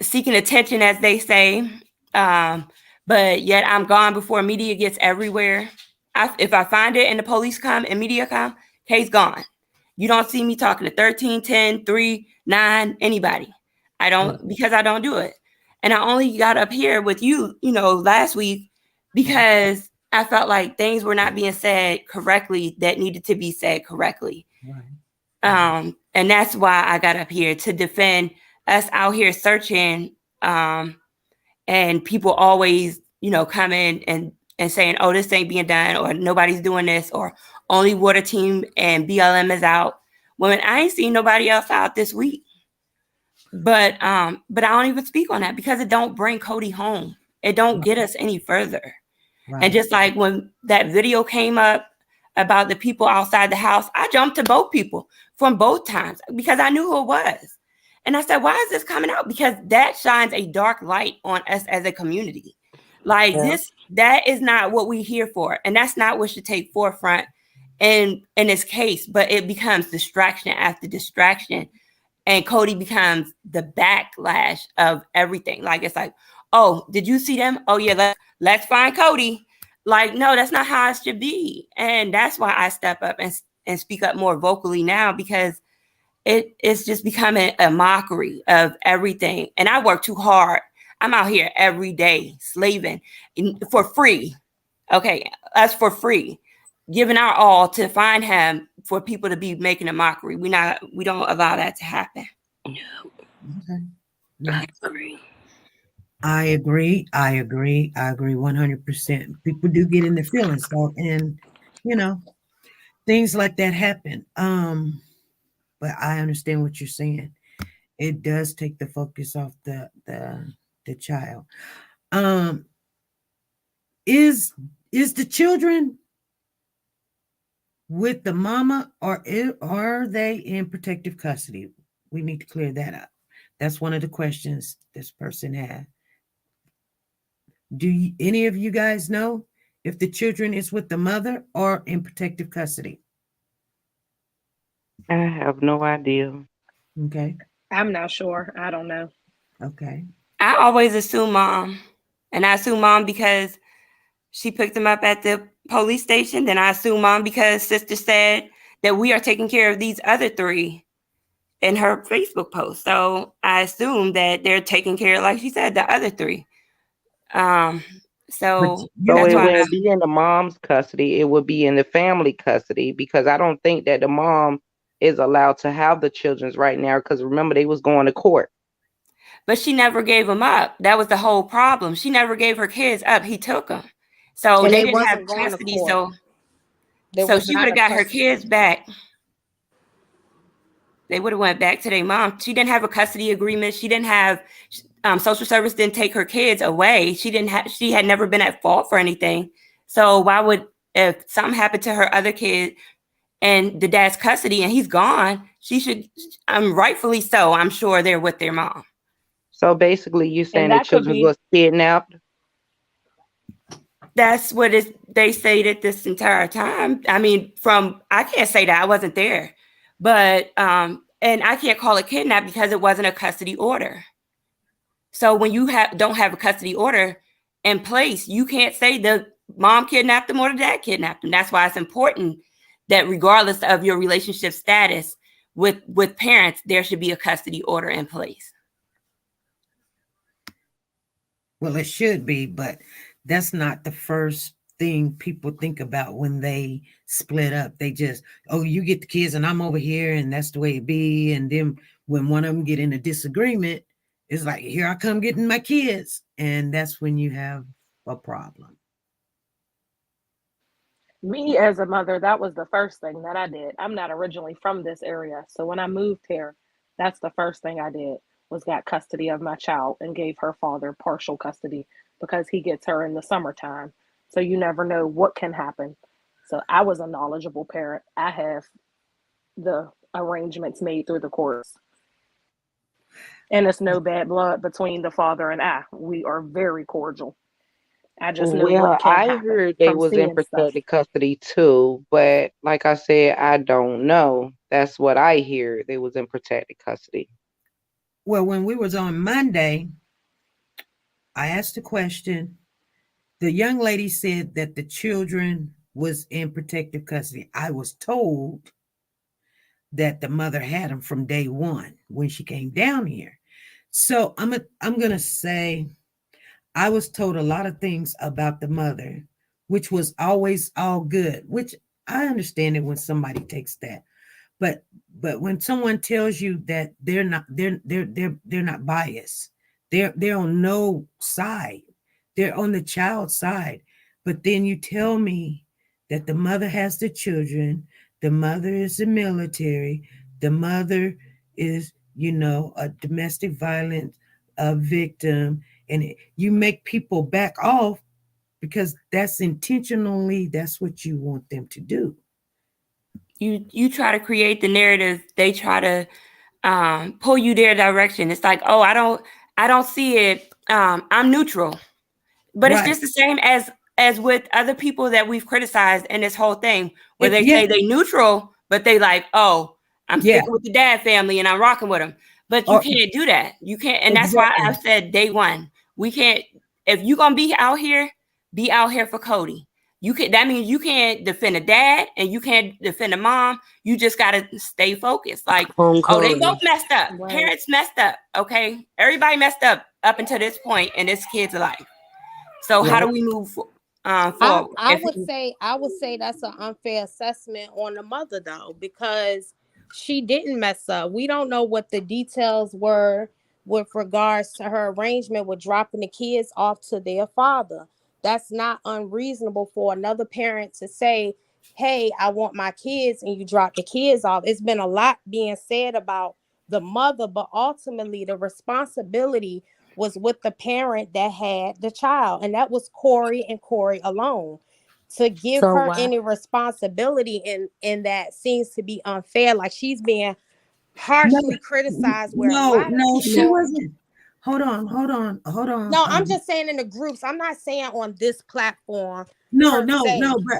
seeking attention, as they say. But yet I'm gone before media gets everywhere. If I find it and the police come and media come, case gone. You don't see me talking to 13, 10, 3, 9, anybody. I don't, because I don't do it. And I only got up here with you, you know, last week because I felt like things were not being said correctly that needed to be said correctly. Right. And that's why I got up here to defend us out here searching. And people always, you know, come in and saying, oh, this ain't being done, or nobody's doing this, or only Water Team and BLM is out. When I ain't seen nobody else out this week. But I don't even speak on that because it don't bring Codi home. It don't get us any further. Right. And just like when that video came up about the people outside the house, I jumped to both people from both times because I knew who it was. And I said, why is this coming out? Because that shines a dark light on us as a community. Like that is not what we're here for. And that's not what should take forefront in this case, but it becomes distraction after distraction. And Codi becomes the backlash of everything. Like, it's like, oh, did you see them? Oh yeah, let's find Codi. Like, no, that's not how it should be. And that's why I step up and speak up more vocally now, because it's just becoming a mockery of everything. And I work too hard. I'm out here every day slaving for free. Okay, us for free, giving our all to find him, for people to be making a mockery. We don't allow that to happen. Okay. Yeah. I agree 100%. People do get in their feelings though, and you know, things like that happen. But I understand what you're saying. It does take the focus off the child. Is the children with the mama, or are they in protective custody? We need to clear that up. That's one of the questions this person had. Do any of you guys know if the children is with the mother or in protective custody? I have no idea. Okay. I'm not sure. I don't know. Okay. I always assume mom. And I assume mom because she picked them up at the police station. Then I assume mom because sister said that we are taking care of these other 3 in her Facebook post. So I assume that they're taking care of, like she said, the other 3. So it wouldn't be in the mom's custody. It would be in the family custody, because I don't think that the mom is allowed to have the children's right now, because remember, they was going to court. But she never gave them up. That was the whole problem. She never gave her kids up. He took them. So And they they didn't have wasn't going to custody. court. So she would have got her kids back. They would have went back to their mom. She didn't have a custody agreement. She didn't have social service didn't take her kids away. She had never been at fault for anything. So why would, if something happened to her other kid and the dad's custody and he's gone, she should, rightfully so, I'm sure they're with their mom. So basically you're saying the children was kidnapped? That's what they stated this entire time. I mean, I can't say that, I wasn't there. But, and I can't call it kidnap because it wasn't a custody order. So when you don't have a custody order in place, you can't say mom kidnapped them or the dad kidnapped them. That's why it's important that regardless of your relationship status with parents, there should be a custody order in place. Well, it should be, but that's not the first thing people think about when they split up. They just, oh, you get the kids and I'm over here, and that's the way it be. And then when one of them get in a disagreement, it's like, here I come getting my kids. And that's when you have a problem. Me as a mother, that was the first thing that I did. I'm not originally from this area. So when I moved here, that's the first thing I did, was got custody of my child and gave her father partial custody because he gets her in the summertime. So you never know what can happen. So I was a knowledgeable parent. I have the arrangements made through the courts. And it's no bad blood between the father and I. We are very cordial. I just know Well, what can I happen heard they from was in seeing stuff. protected custody too, but like I said, I don't know. That's what I hear. They was in protected custody. Well, when we was on Monday, I asked a question. The young lady said that the children was in protective custody. I was told that the mother had them from day one when she came down here. So I'm gonna say I was told a lot of things about the mother, which was always all good, which I understand it when somebody takes that. But when someone tells you that they're not biased, they're on no side, they're on the child's side. But then you tell me that the mother has the children, the mother is the military, the mother is, a domestic violence victim, and you make people back off because that's intentionally, that's what you want them to do. You try to create the narrative. They try to pull you their direction. It's like, oh, I don't see it. I'm neutral, but Right. It's just the same as with other people that we've criticized in this whole thing, where they say they neutral, but they like, oh, I'm sticking with the dad family and I'm rocking with them. But you can't do that. You can't, and that's why I've said day one, we can't. If you're gonna be out here for Codi. That means you can't defend a dad and you can't defend a mom. You just gotta stay focused. Like, oh, they both messed up. Right. Parents messed up. Okay, everybody messed up until this point in this kid's life. So how do we move forward? I would say that's an unfair assessment on the mother, though, because she didn't mess up. We don't know what the details were with regards to her arrangement with dropping the kids off to their father. That's not unreasonable for another parent to say, hey, I want my kids, and you drop the kids off. It's been a lot being said about the mother, but ultimately the responsibility was with the parent that had the child, and that was Corey and Corey alone. To give her any responsibility in that seems to be unfair. Like, she's being harshly criticized. Where she wasn't. Hold on. No, I'm just saying in the groups. I'm not saying on this platform. No.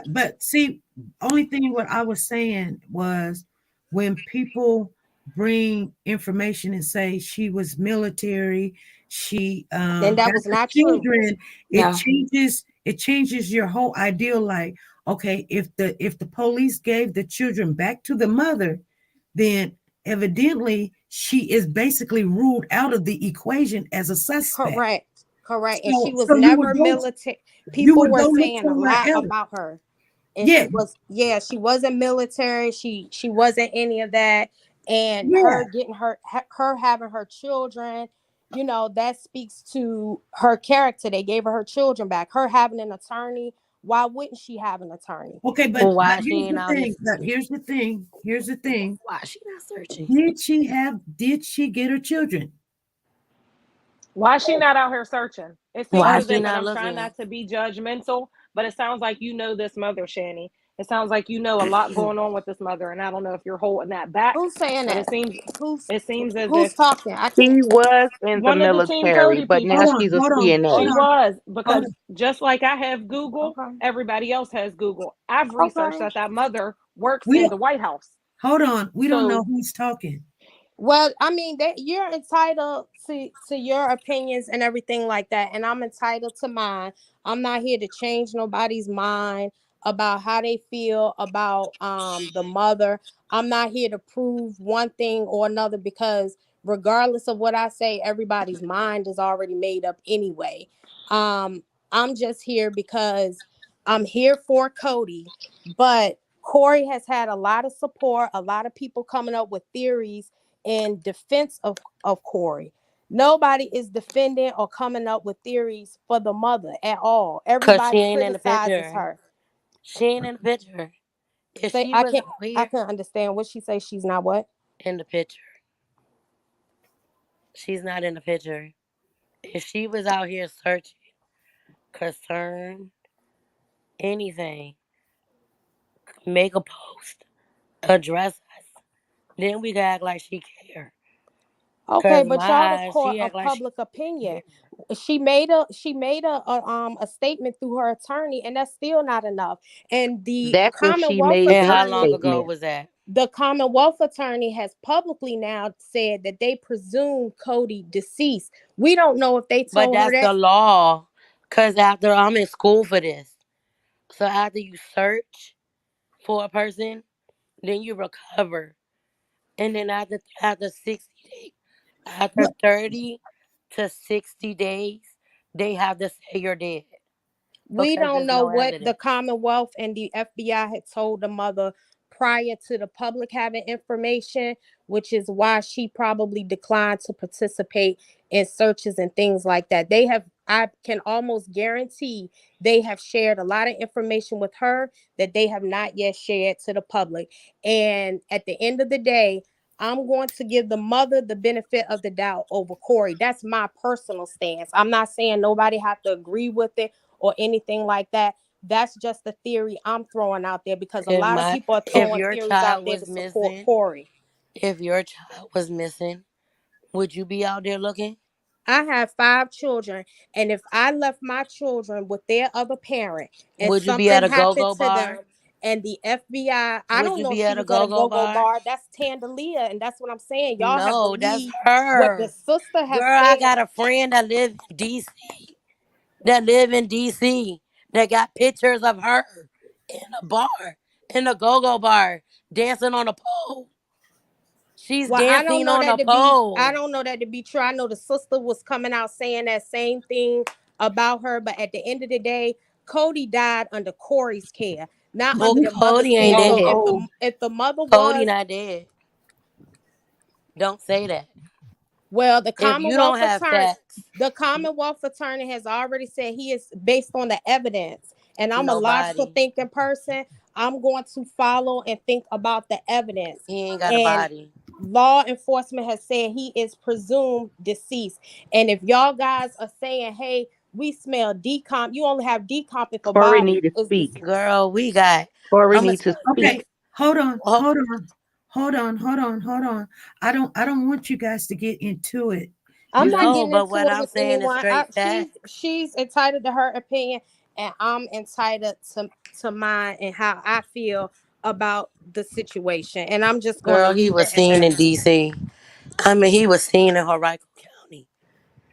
But see, only thing what I was saying was when people bring information and say she was military, she and that was not children, true. It changes your whole ideal. Like, okay, if the police gave the children back to the mother, then evidently she is basically ruled out of the equation as a suspect. Correct. And she was never military. People were saying a lot about her. And she wasn't military. She wasn't any of that. And her getting her having her children, that speaks to her character. They gave her children back. Her having an attorney. Why wouldn't she have an attorney? Okay, but why here's the thing. Why is she not searching? Did she get her children? Why is she not out here searching? It seems Why as she if, not and I'm looking? trying not to be judgmental, but it sounds like you know this mother, Shani. It sounds like you know a lot going on with this mother, and I don't know if you're holding that back. Who's saying that? It seems as who's if talking? She was in the one of the Team military, Codi but people. now she's a CNA. She was, because just like I have Google, everybody else has Google. I've researched that mother works in the White House. Hold on, we don't know who's talking. Well, I mean, that you're entitled to your opinions and everything like that, and I'm entitled to mine. I'm not here to change nobody's mind about how they feel about the mother. I'm not here to prove one thing or another because regardless of what I say, everybody's mind is already made up anyway. Um, I'm just here because I'm here for Cody, but Corey has had a lot of support, a lot of people coming up with theories in defense of Corey. Nobody is defending or coming up with theories for the mother at all. Cause she Everybody ain't in the criticizes picture. her. She ain't in the picture. If Say she was out I here can't understand what she say. She's not what? in the picture, she's not in the picture. If she was out here searching, concerned, anything, make a post, address us, then we gotta act like she care. Okay, Cause but y'all the my eyes, court she act of like she public opinion. care. She made a statement through her attorney, and that's still not enough. And That's if she made And her how long ago statement. was that? the Commonwealth attorney has publicly now said that they presume Cody deceased. We don't know if they But told her that's that. the law. Cause after I'm in school for this. So after you search for a person, then you recover. And then after 60 days, after Well, 30 to 60 days, they have to say you're dead We because don't there's know no what the evidence. Commonwealth and the FBI had told the mother prior to the public having information, which is why she probably declined to participate in searches and things like that. I can almost guarantee they have shared a lot of information with her that they have not yet shared to the public. And at the end of the day, I'm going to give the mother the benefit of the doubt over Corey. That's my personal stance. I'm not saying nobody have to agree with it or anything like that. That's just the theory I'm throwing out there because a If lot of my people are if throwing your theories out child there to was support missing, Corey. if your child was missing, would you be out there looking? I have 5 children, and if I left my children with their other parent and Would you be at something a happened go-go to bar? them, and the FBI, I Would don't you know if be she at a was at a go-go go-go bar? bar. That's Tandalia, and that's what I'm saying. Y'all have to No, that's leave what the her. sister has Girl, I said. got a friend that lives in DC. That live in DC. That got pictures of her in a bar, in a go-go bar, dancing on a pole. She's Well, dancing on a pole. I don't know that to be true. I know the sister was coming out saying that same thing about her, but at the end of the day, Cody died under Corey's care, not But under the mother's Cody ain't care. So dead. if the mother Cody was, not dead. Don't say that. well, If you don't have facts, The Commonwealth attorney has already said he is based on the evidence. And I'm a logical nobody. thinking person. I'm going to follow and think about the evidence. He ain't got a And body. law enforcement has said he is presumed deceased. And if y'all guys are saying, hey, we smell decomp, you only have decomp if a Corey body need to is speak. deceased. Girl, we got. Corey I'm gonna need to tell you speak. this. okay, hold on, Oh, hold on. I don't want you guys to get into it. I'm You not no, getting but into what it I'm with saying is anyone. straight facts. She's entitled to her opinion, and I'm entitled to mine and how I feel about the situation. And I'm just going to Girl, he leave was it at seen that. in DC. I mean, he was seen in Henrico County.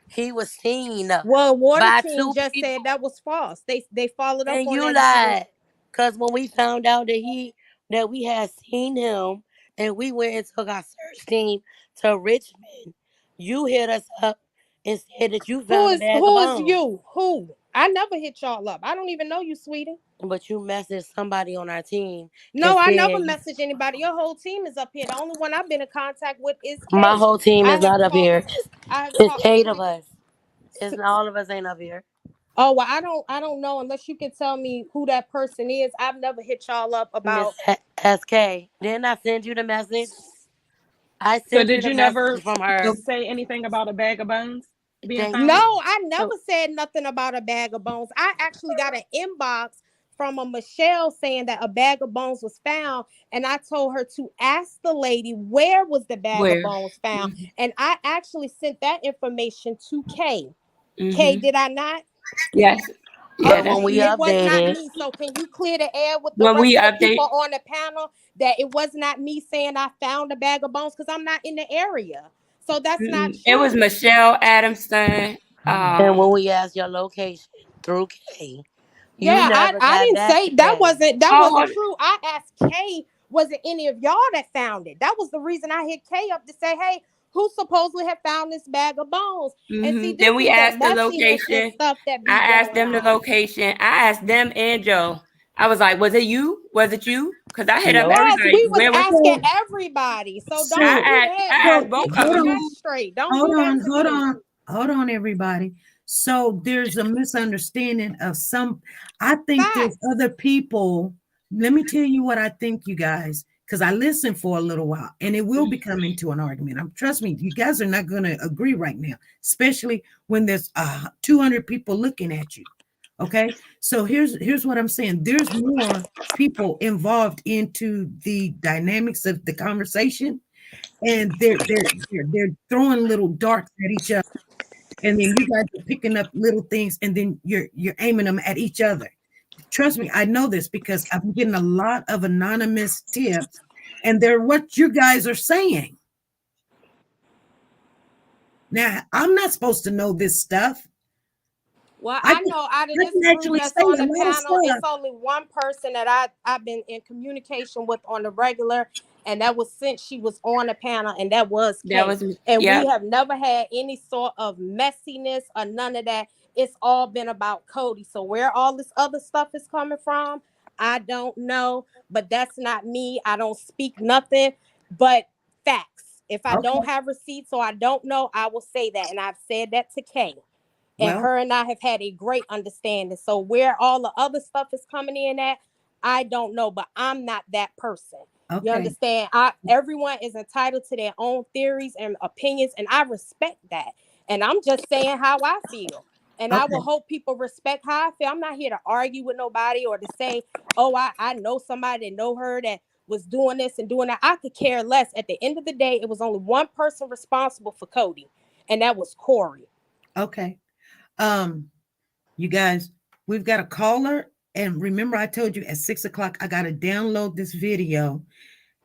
He was seen Well, Water by Team two just said people. that was false. They followed up And on you that, and he was. lied. Cause when we found out that we had seen him and we went and took our search team to Richmond, you hit us up and said that you found a bag of Who is bones. you? Who? I never hit y'all up. I don't even know you, sweetie. But you messaged somebody on our team and No, I never said message anybody. Your whole team is up here. The only one I've been in contact with is my Kay. whole team I is have not up talked. here. I have It's talked 8 of sweet. us. It's all of us ain't up here. Oh well, I don't know unless you can tell me who that person is. I've never hit y'all up Miss about. SK. Didn't I send you the message? I So sent you did the you message never from her. say anything about a bag of bones being Thank No, found? you. I never So said nothing about a bag of bones. I actually got an inbox from a Michelle saying that a bag of bones was found, and I told her to ask the lady where was the bag of Where? bones found, Mhm. and I actually sent that information to Kay. Kay, Mm-hmm. did I not? Yes. Yeah, Okay, when we it was not updated, me. So can you clear the air with the when rest we of the update, people on the panel that it was not me saying I found a bag of bones because I'm not in the area. So that's not it was true. Michelle Adamson. and when we asked your location through K, you Yeah, never I got didn't back say to that K. wasn't true. I asked Kay, was it any of y'all that found it? That was the reason I hit Kay up to say, hey, who supposedly have found this bag of bones? And see, this Then we is the asked the messiness and location. stuff that I be asked going them the on. location. I asked them and Joe. I was like, "Was it you? Was it you?" Because I hit up Nope. Yes, everybody. we was Where was? asking everybody. So don't So, do that. I Don't asked get both it. of Hold Get them. that on, straight. Don't hold do that on, to hold me. on, hold on, everybody. So there's a misunderstanding of some. I think there's Facts. other people. Let me tell you what I think, you guys, because I listened for a little while, and it will become into an argument. Trust me, you guys are not going to agree right now, especially when there's 200 people looking at you. Okay, so here's what I'm saying. There's more people involved into the dynamics of the conversation, and they're throwing little darts at each other, and then you guys are picking up little things, and then you're aiming them at each other. Trust me, I know this because I'm getting a lot of anonymous tips, and they're what you guys are saying. Now, I'm not supposed to know this stuff. Well, I I can, know out of I this can group actually that's say on a the lot of panel, it's stuff. only one person that I've been in communication with on the regular, and that was since she was on the panel, and that was That Kay. was And we yep. have never had any sort of messiness or none of that. It's all been about Cody. So where all this other stuff is coming from, I don't know, but that's not me. I don't speak nothing but facts. If I don't Okay, have receipts or I don't know, I will say that, and I've said that to Kay. And well, her and I have had a great understanding. So where all the other stuff is coming in at, I don't know, but I'm not that person. You okay, understand? Everyone is entitled to their own theories and opinions, and I respect that. And I'm just saying how I feel. And I will okay, hope people respect how I feel. I'm not here to argue with nobody or to say, oh, I know somebody that know her that was doing this and doing that. I could care less. At the end of the day, it was only one person responsible for Cody, and that was Corey. okay. You guys, we've got a caller, and remember, I told you at 6 o'clock, I got to download this video.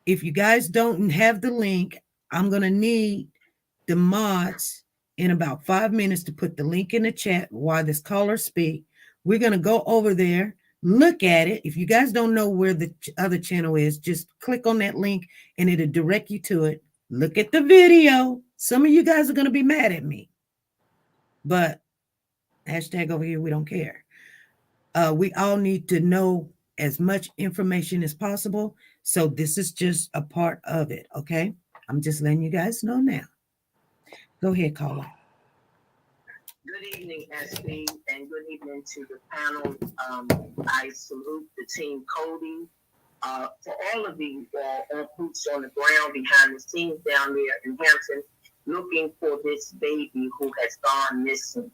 If you guys don't have the link, I'm gonna need the mods in about 5 minutes to put the link in the chat while this caller speak. We're gonna go over there, look at it. If you guys don't know where the other channel is, just click on that link and it'll direct you to it. Look at the video. Some of you guys are gonna be mad at me, but hashtag over here, we don't care. We all need to know as much information as possible. So this is just a part of it, okay? I'm just letting you guys know now. Go ahead, caller. Good evening, SB, and good evening to the panel. I salute the team Cody. For all of you on boots on the ground behind the scenes down there in Hampton, looking for this baby who has gone missing.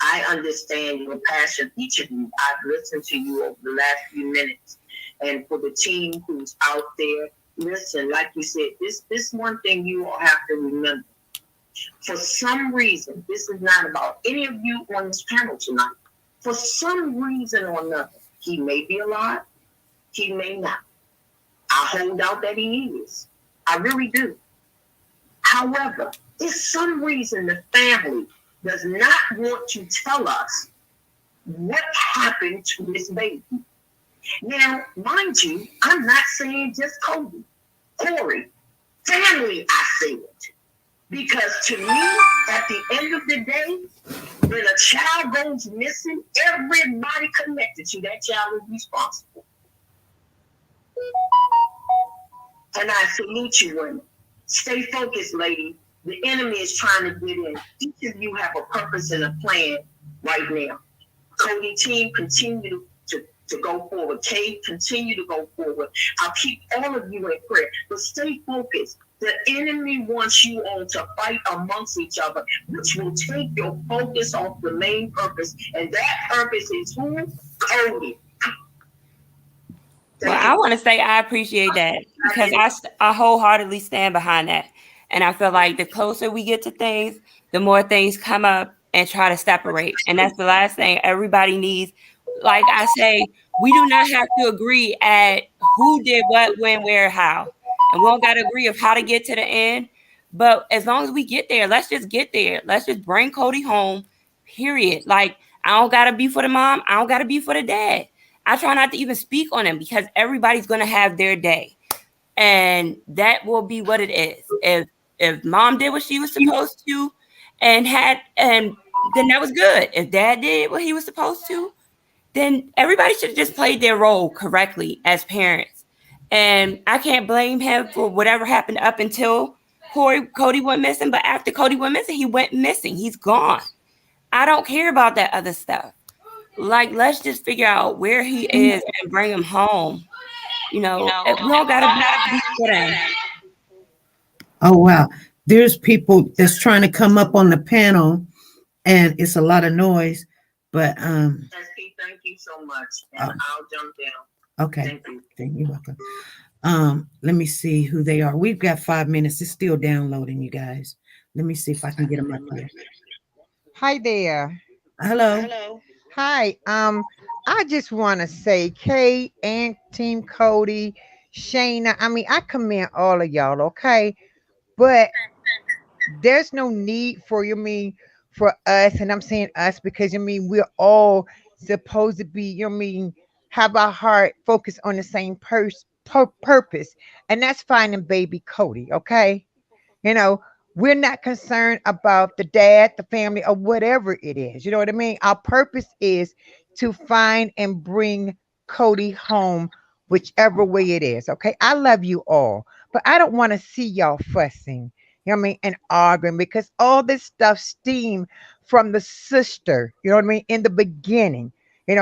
I understand your passion, each of you. I've listened to you over the last few minutes. And for the team who's out there, listen, like you said, this one thing you all have to remember. For some reason, this is not about any of you on this panel tonight. For some reason or another, he may be alive, he may not. I hold out that he is. I really do. However, if some reason the family does not want to tell us what happened to this baby. Now, mind you, I'm not saying just Cody, Corey, family, I say it. Because to me, at the end of the day, when a child goes missing, everybody connected to that child is responsible. And I salute you, women. Stay focused, lady. The enemy is trying to get in. Each of you have a purpose and a plan right now. Cody team, continue to go forward. Kate, continue to go forward. I'll keep all of you in prayer, but stay focused. The enemy wants you all to fight amongst each other, which will take your focus off the main purpose. And that purpose is who? Cody. Well, I want to say I appreciate that because I wholeheartedly stand behind that. And I feel like the closer we get to things, the more things come up and try to separate. And that's the last thing everybody needs. Like I say, we do not have to agree at who did what, when, where, how. And we don't got to agree of how to get to the end. But as long as we get there, let's just get there. Let's just bring Codi home, period. Like, I don't got to be for the mom. I don't got to be for the dad. I try not to even speak on them because everybody's going to have their day. And that will be what it is. If mom did what she was supposed to and then that was good. If dad did what he was supposed to, then everybody should have just played their role correctly as parents. And I can't blame him for whatever happened up until Codi went missing. But after Codi went missing, he went missing. He's gone. I don't care about that other stuff. Like, let's just figure out where he is and bring him home. We don't gotta be for them. Oh wow. There's people that's trying to come up on the panel and it's a lot of noise. But thank you so much. And I'll jump down. Okay. Thank you. You're welcome. Let me see who they are. We've got 5 minutes. It's still downloading, you guys. Let me see if I can get them up here. Hi there. Hello. Hi. I just want to say, Kay and Team Codi, Shayna. I mean, I commend all of y'all, okay? But there's no need for for us, and I'm saying us because we're all supposed to be, have our heart focused on the same purpose, and that's finding baby Codi, okay? We're not concerned about the dad, the family, or whatever it is. You know what I mean? Our purpose is to find and bring Codi home, whichever way it is. Okay. I love you all, but I don't want to see y'all fussing, and arguing, because all this stuff steam from the sister, in the beginning,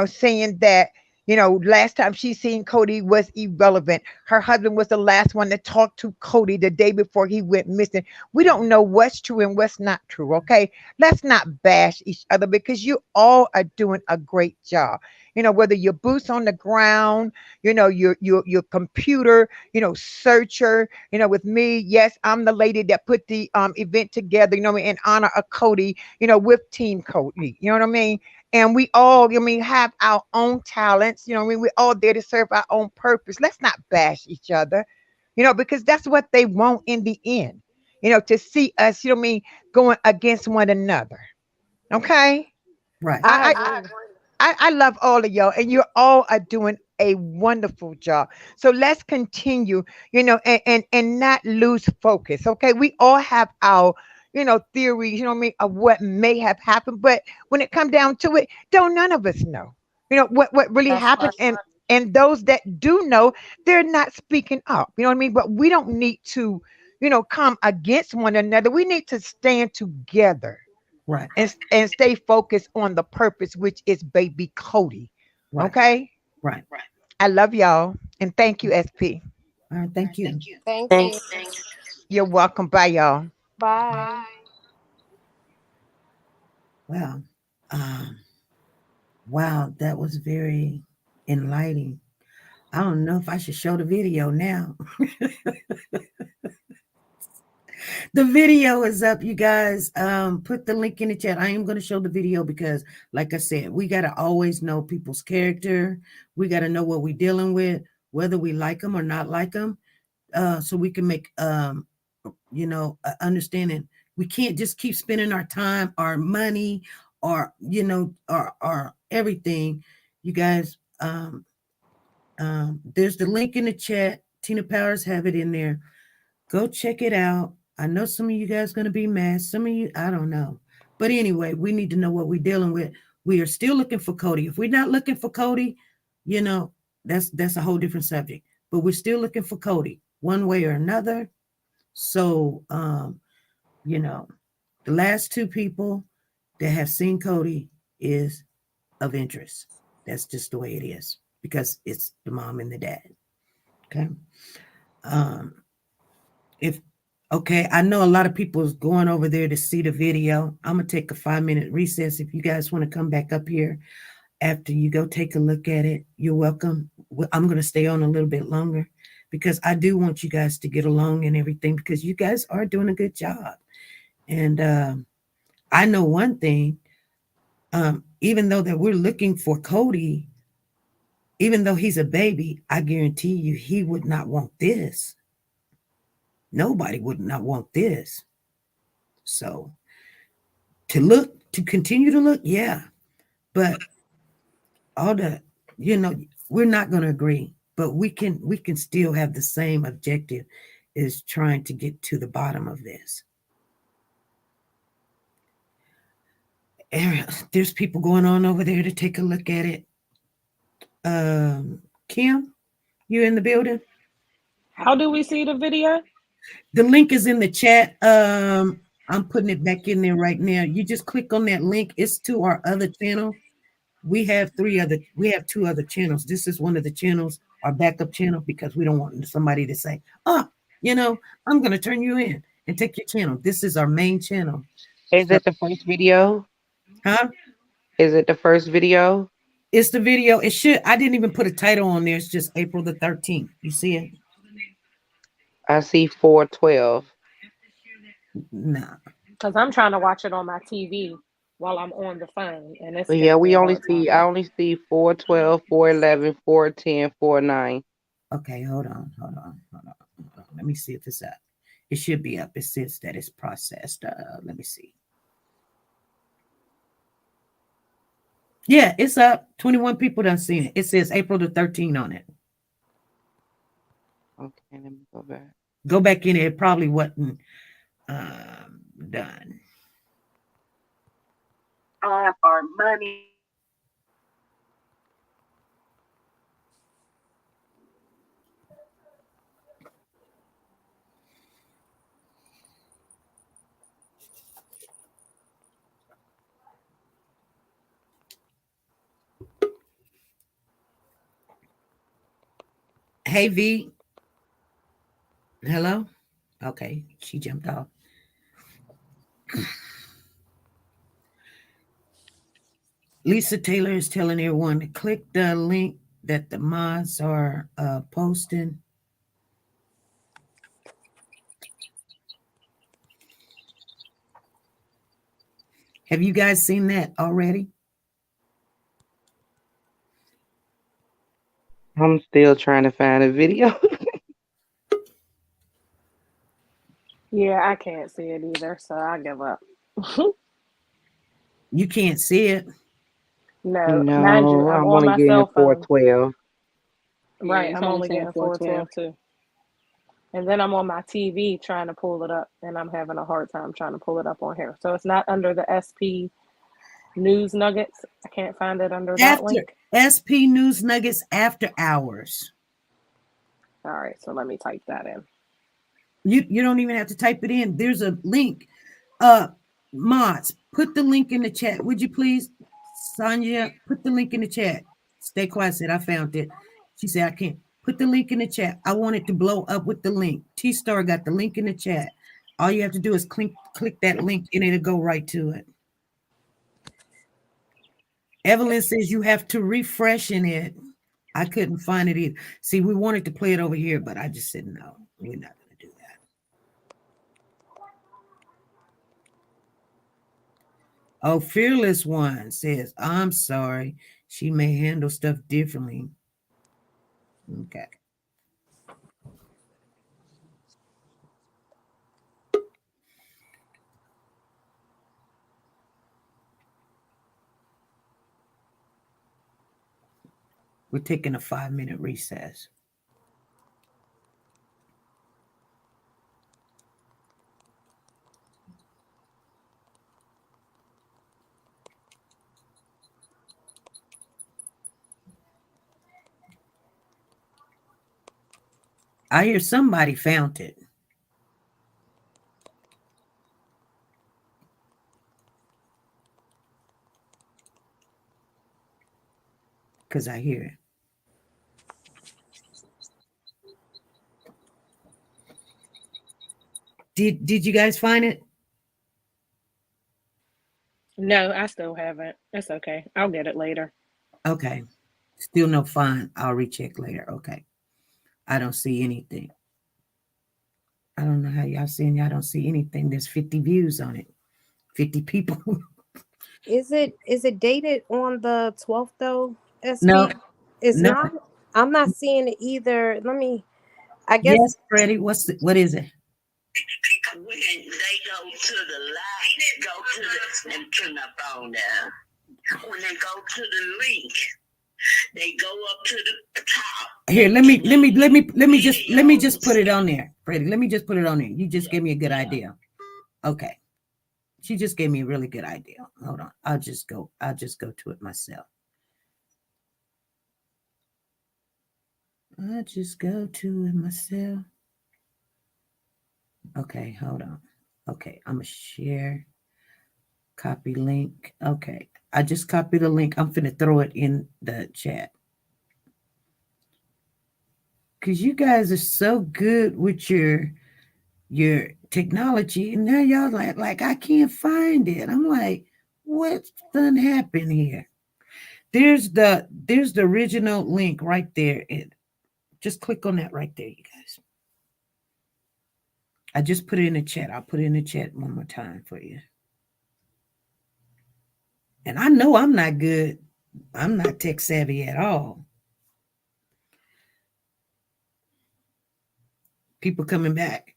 saying that, last time she seen Codi was irrelevant. Her husband was the last one to talk to Codi the day before he went missing. We don't know what's true and what's not true, okay? Let's not bash each other because you all are doing a great job. Whether you're boots on the ground, your computer, searcher, with me, yes, I'm the lady that put the event together, in honor of Codi, with Team Codi, you know what I mean? And we all, have our own talents, we're all there to serve our own purpose. Let's not bash each other, because that's what they want in the end, to see us, going against one another. Okay? Right. I love all of y'all, and you all are doing a wonderful job. So let's continue, and not lose focus. Okay. We all have our, theories, of what may have happened. But when it comes down to it, don't none of us know, what really happened. And those that do know, they're not speaking up. You know what I mean? But we don't need to, come against one another. We need to stand together. Right. And stay focused on the purpose, which is baby Codi. Right. Okay? Right. I love y'all. And thank you, SP. All right. Thank you. Thank you. You're welcome. Bye, y'all. Bye. Wow. Wow, that was very enlightening. I don't know if I should show the video now. The video is up, you guys. Put the link in the chat. I am going to show the video because, like I said, we got to always know people's character. We got to know what we're dealing with, whether we like them or not like them, so we can make, understanding. We can't just keep spending our time, our money, or, our everything. You guys, there's the link in the chat. Tina Powers have it in there. Go check it out. I know some of you guys are going to be mad. Some of you, I don't know. But anyway, we need to know what we're dealing with. We are still looking for Codi. If we're not looking for Codi, that's a whole different subject. But we're still looking for Codi one way or another. So, the last two people that have seen Codi is of interest. That's just the way it is because it's the mom and the dad. Okay. I know a lot of people is going over there to see the video. I'm going to take a 5-minute recess. If you guys want to come back up here after you go take a look at it, you're welcome. I'm going to stay on a little bit longer because I do want you guys to get along and everything because you guys are doing a good job. And I know one thing. Even though that we're looking for Codi, even though he's a baby, I guarantee you he would not want this. Nobody would not want this. So to continue to look, yeah. But all the, we're not going to agree, but we can still have the same objective, is trying to get to the bottom of this. There's people going on over there to take a look at it. Kim, you in the building? How do we see the video? The link is in the chat. I'm putting it back in there right now. You just click on that link. It's to our other channel. We have two other channels. This is one of the channels, our backup channel, because we don't want somebody to say, oh, I'm going to turn you in and take your channel. This is our main channel. Is it the first video? Huh? Is it the first video? It's the video. I didn't even put a title on there. It's just April the 13th. You see it? I see 412. Nah. Because I'm trying to watch it on my TV while I'm on the phone. And it's Yeah, I only see 412, 411, 410, 49. Okay, hold on. Let me see if it's up. It should be up. It says that it's processed. Let me see. Yeah, it's up. 21 people done seen it. It says April the 13th on it. Okay, let me go back. Go back in. It probably wasn't done. Our money. Hey, V. Hello? Okay, she jumped off. Lisa Taylor is telling everyone to click the link that the mods are posting. Have you guys seen that already? I'm still trying to find a video. Yeah, I can't see it either, so I give up. You can't see it? No, No, mind you, I'm I'm on only my getting cell phone. 412. Right, it's I'm only only saying getting 412. 412 too. And then I'm on my TV trying to pull it up, and I'm having a hard time trying to pull it up on here. So it's not under the SP News Nuggets. I can't find it under that link. SP News Nuggets After Hours. All right, so let me type that in. You don't even have to type it in. There's a link. Mods, put the link in the chat. Would you please? Sonia, put the link in the chat. Stay quiet, said I found it. She said I can't. Put the link in the chat. I want it to blow up with the link. T-Star got the link in the chat. All you have to do is click that link and it'll go right to it. Evelyn says you have to refresh in it. I couldn't find it either. See, we wanted to play it over here, but I just said no, we're not going to do that. Oh, Fearless One says, I'm sorry. She may handle stuff differently. Okay. We're taking a 5-minute recess. I hear somebody found it. Because I hear it. Did you guys find it? No, I still haven't. It's okay. I'll get it later. Okay. Still no find. I'll recheck later. Okay. I don't see anything. I don't know how y'all seeing. Y'all don't see anything. There's 50 views on it. 50 people. Is it dated on the 12th though, No, SB? It's no. not. I'm not seeing it either. Let me. I guess. Yes, Freddie. What is it? When they go to the live, go to the, let me turn my phone down. When they go to the link, they go up to the top. Here, let me just put it on there, Freddie. Let me just put it on there. You just gave me a good idea. Okay. She just gave me a really good idea. Hold on. I'll just go to it myself. I'll just go to it myself. Okay, hold on. Okay, I'm gonna share. Copy link. Okay. I just copied the link. I'm finna throw it in the chat. Cause you guys are so good with your technology, and now y'all like I can't find it. I'm like, what's done happened here? There's the original link right there. Just click on that right there, you guys. I just put it in the chat. I'll put it in the chat one more time for you. And I know I'm not good. I'm not tech savvy at all. People coming back.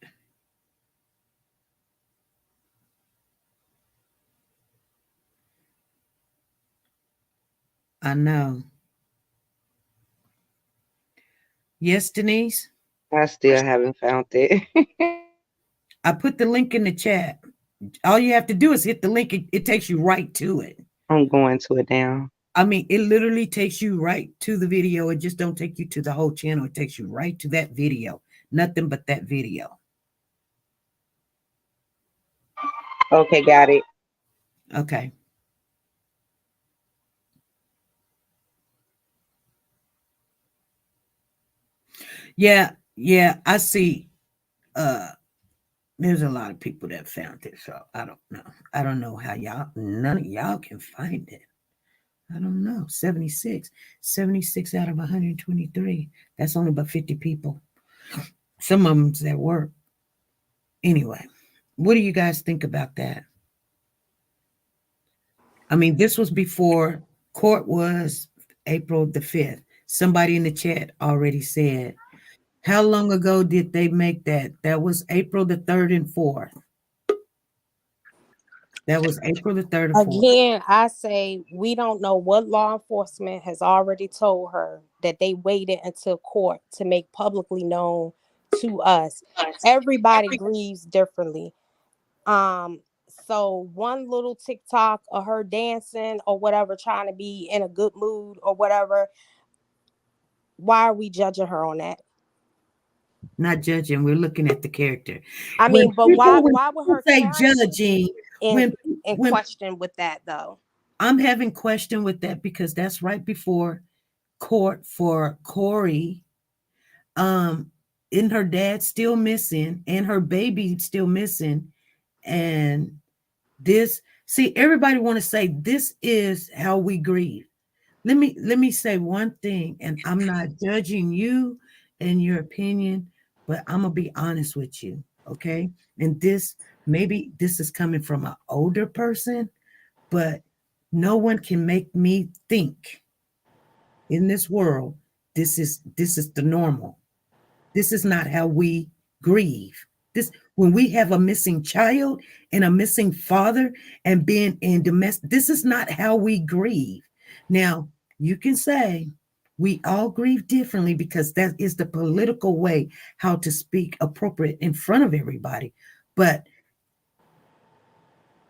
I know. Yes, Denise? I still haven't found it. I put the link in the chat. All you have to do is hit the link. It takes you right to it. I'm going to it now. I mean, it literally takes you right to the video. It just don't take you to the whole channel. It takes you right to that video. Nothing but that video. Okay, got it. Okay. Yeah, I see. There's a lot of people that found it, so I don't know. I don't know how none of y'all can find it. I don't know. 76 out of 123. That's only about 50 people. Some of them's at work. Anyway, what do you guys think about that? I mean, this was before court was April the 5th. Somebody in the chat already said, how long ago did they make that? That was April the 3rd and 4th. That was April the 3rd and 4th. Again, I say we don't know what law enforcement has already told her that they waited until court to make publicly known to us. Everybody grieves differently. So one little TikTok of her dancing or whatever, trying to be in a good mood or whatever, why are we judging her on that? Not judging, we're looking at the character. I mean, but why would her say judging in question with that though? I'm having question with that because that's right before court for Corey. And her dad still missing and her baby still missing. And this, see, everybody want to say this is how we grieve. Let me say one thing, and I'm not judging you and your opinion, but I'm gonna be honest with you, okay? And maybe this is coming from an older person, but no one can make me think in this world this is the normal. This is not how we grieve. When we have a missing child and a missing father and being in domestic, this is not how we grieve. Now, you can say we all grieve differently because that is the political way how to speak appropriate in front of everybody. But,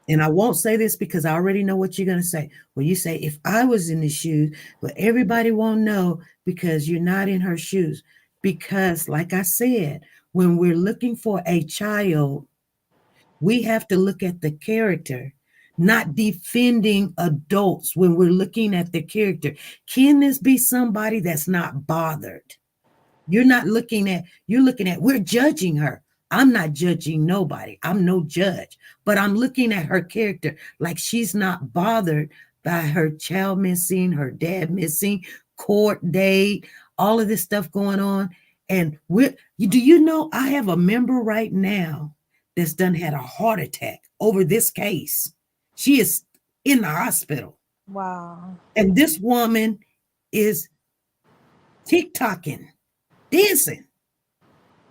and I won't say this because I already know what you're going to say. Well, you say, if I was in the shoes, but everybody won't know because you're not in her shoes. Because, like I said, when we're looking for a child, we have to look at the character, not defending adults when we're looking at the character. Can this be somebody that's not bothered? You're looking at, we're judging her. I'm not judging nobody. I'm no judge, but I'm looking at her character like she's not bothered by her child missing, her dad missing, court date, all of this stuff going on. And do you know I have a member right now that's done had a heart attack over this case. She is in the hospital. Wow. And this woman is TikToking, dancing,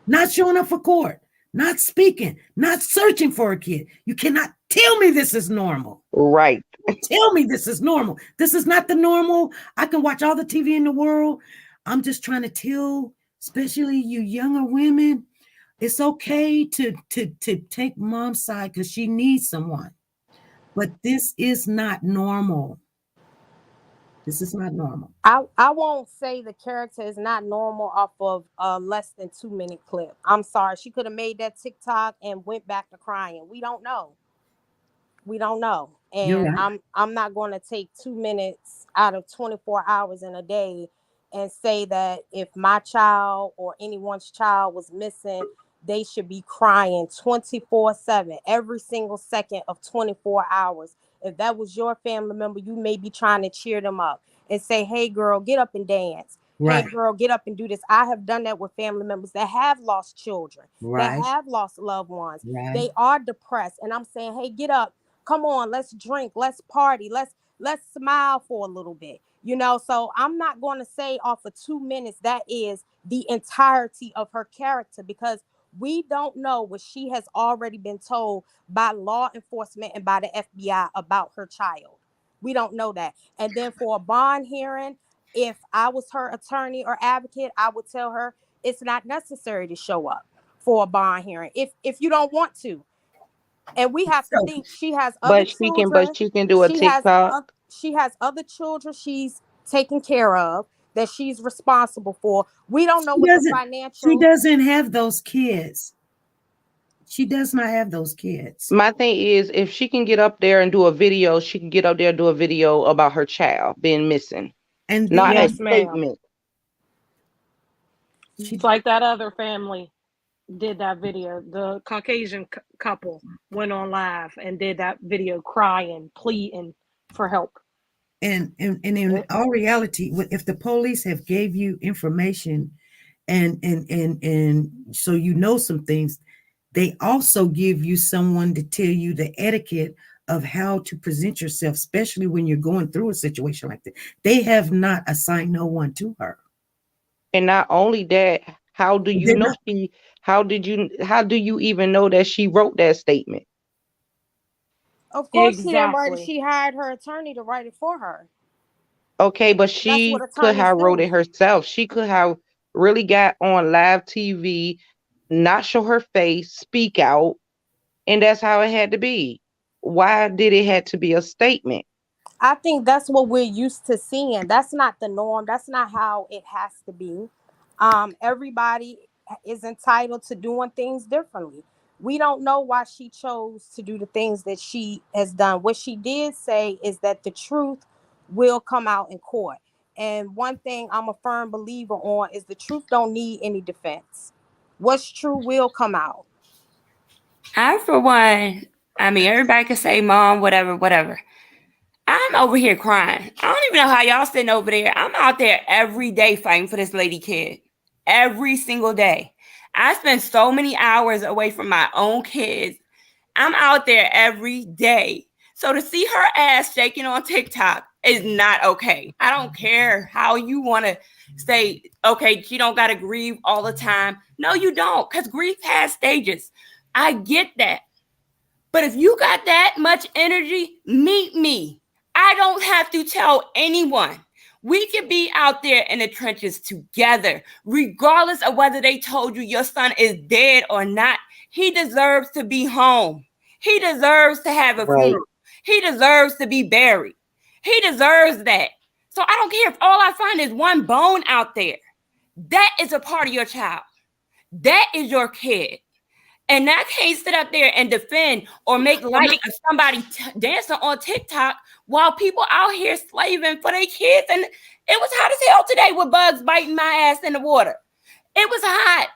not showing up for court, not speaking, not searching for a kid. You cannot tell me this is normal. Right. Tell me this is normal. This is not the normal. I can watch all the TV in the world. I'm just trying to tell, especially you younger women, it's okay to take mom's side because she needs someone. But this is not normal. This is not normal. I won't say the character is not normal off of a less than 2 minute clip. I'm sorry. She could have made that TikTok and went back to crying. We don't know. We don't know. You're And right. I'm not going to take 2 minutes out of 24 hours in a day and say that if my child or anyone's child was missing, they should be crying 24/7, every single second of 24 hours. If that was your family member, you may be trying to cheer them up and say, hey, girl, get up and dance. Right. Hey, girl, get up and do this. I have done that with family members that have lost children, that Right. have lost loved ones. Right. They are depressed. And I'm saying, hey, get up. Come on, let's drink, let's party, let's smile for a little bit. You know, so I'm not going to say off of 2 minutes that is the entirety of her character, because we don't know what she has already been told by law enforcement and by the FBI about her child. We don't know that. And then for a bond hearing, if I was her attorney or advocate, I would tell her it's not necessary to show up for a bond hearing if you don't want to. And we have to So, think she has other But children. she can do a TikTok. She has other children she's taking care of, that she's responsible for. We don't know she what the doesn't, financial. she doesn't have those kids. She does not have those kids. My thing is, if she can get up there and do a video, she can get up there and do a video about her child being missing, And then not a Yes, ma'am. statement. It's like that other family did that video. The Caucasian couple went on live and did that video crying, pleading for help. and in all reality, if the police have gave you information and so you know some things, they also give you someone to tell you the etiquette of how to present yourself, especially when you're going through a situation like that. They have not assigned no one to her. And not only that, how do you They're know not- how do you even know that she wrote that statement? Of course, she didn't write it. Exactly. She hired her attorney to write it for her. Okay, but That's she what could attorneys have wrote do. it herself. She could have really got on live TV, not show her face, speak out, and that's how it had to be. Why did it have to be a statement? I think that's what we're used to seeing. That's not the norm. That's not how it has to be. Everybody is entitled to doing things differently. We don't know why she chose to do the things that she has done. What she did say is that the truth will come out in court. And one thing I'm a firm believer on is the truth don't need any defense. What's true will come out. I, for one, I mean, everybody can say mom, whatever. I'm over here crying. I don't even know how y'all sitting over there. I'm out there every day fighting for this lady kid. Every single day. I spend so many hours away from my own kids. I'm out there every day. So to see her ass shaking on TikTok is not okay. I don't care how you want to say, okay, she don't got to grieve all the time. No, you don't, because grief has stages. I get that. But if you got that much energy, meet me. I don't have to tell anyone. We can be out there in the trenches together, regardless of whether they told you your son is dead or not. He deserves to be home. He deserves to have a funeral. He deserves to be buried. He deserves that. So I don't care if all I find is one bone out there. That is a part of your child. That is your kid. And I can't sit up there and defend or make light of somebody dancing on TikTok while people out here slaving for their kids. And it was hot as hell today with bugs biting my ass in the water. It was hot.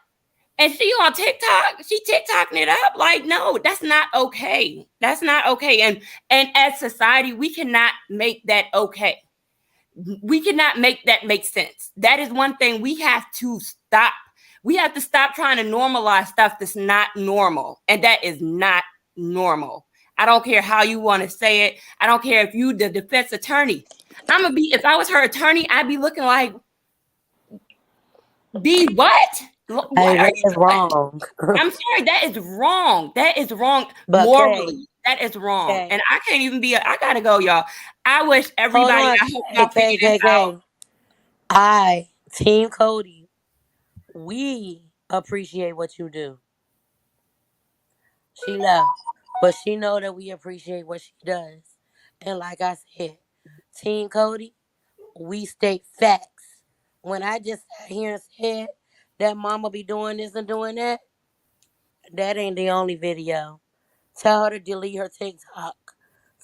And she on TikTok, she TikToking it up. Like, no, that's not okay. That's not okay. And as society, we cannot make that okay. We cannot make that make sense. That is one thing we have to stop. We have to stop trying to normalize stuff that's not normal. And that is not normal. I don't care how you want to say it. I don't care if you the defense attorney. I'm gonna be, if I was her attorney, I'd be looking like, be what? What Hey, are that you is doing? wrong. I'm sorry, that is wrong. That is wrong But morally. That is wrong. Kay, And I can't even be, I gotta go, y'all. I wish hold everybody, on. I hope y'all figure this out. Team Codi, we appreciate what you do. She left, but she know that we appreciate what she does. And like I said, Team Codi, we state facts. When I just sat here and said that mama be doing this and doing that, that ain't the only video. Tell her to delete her TikTok.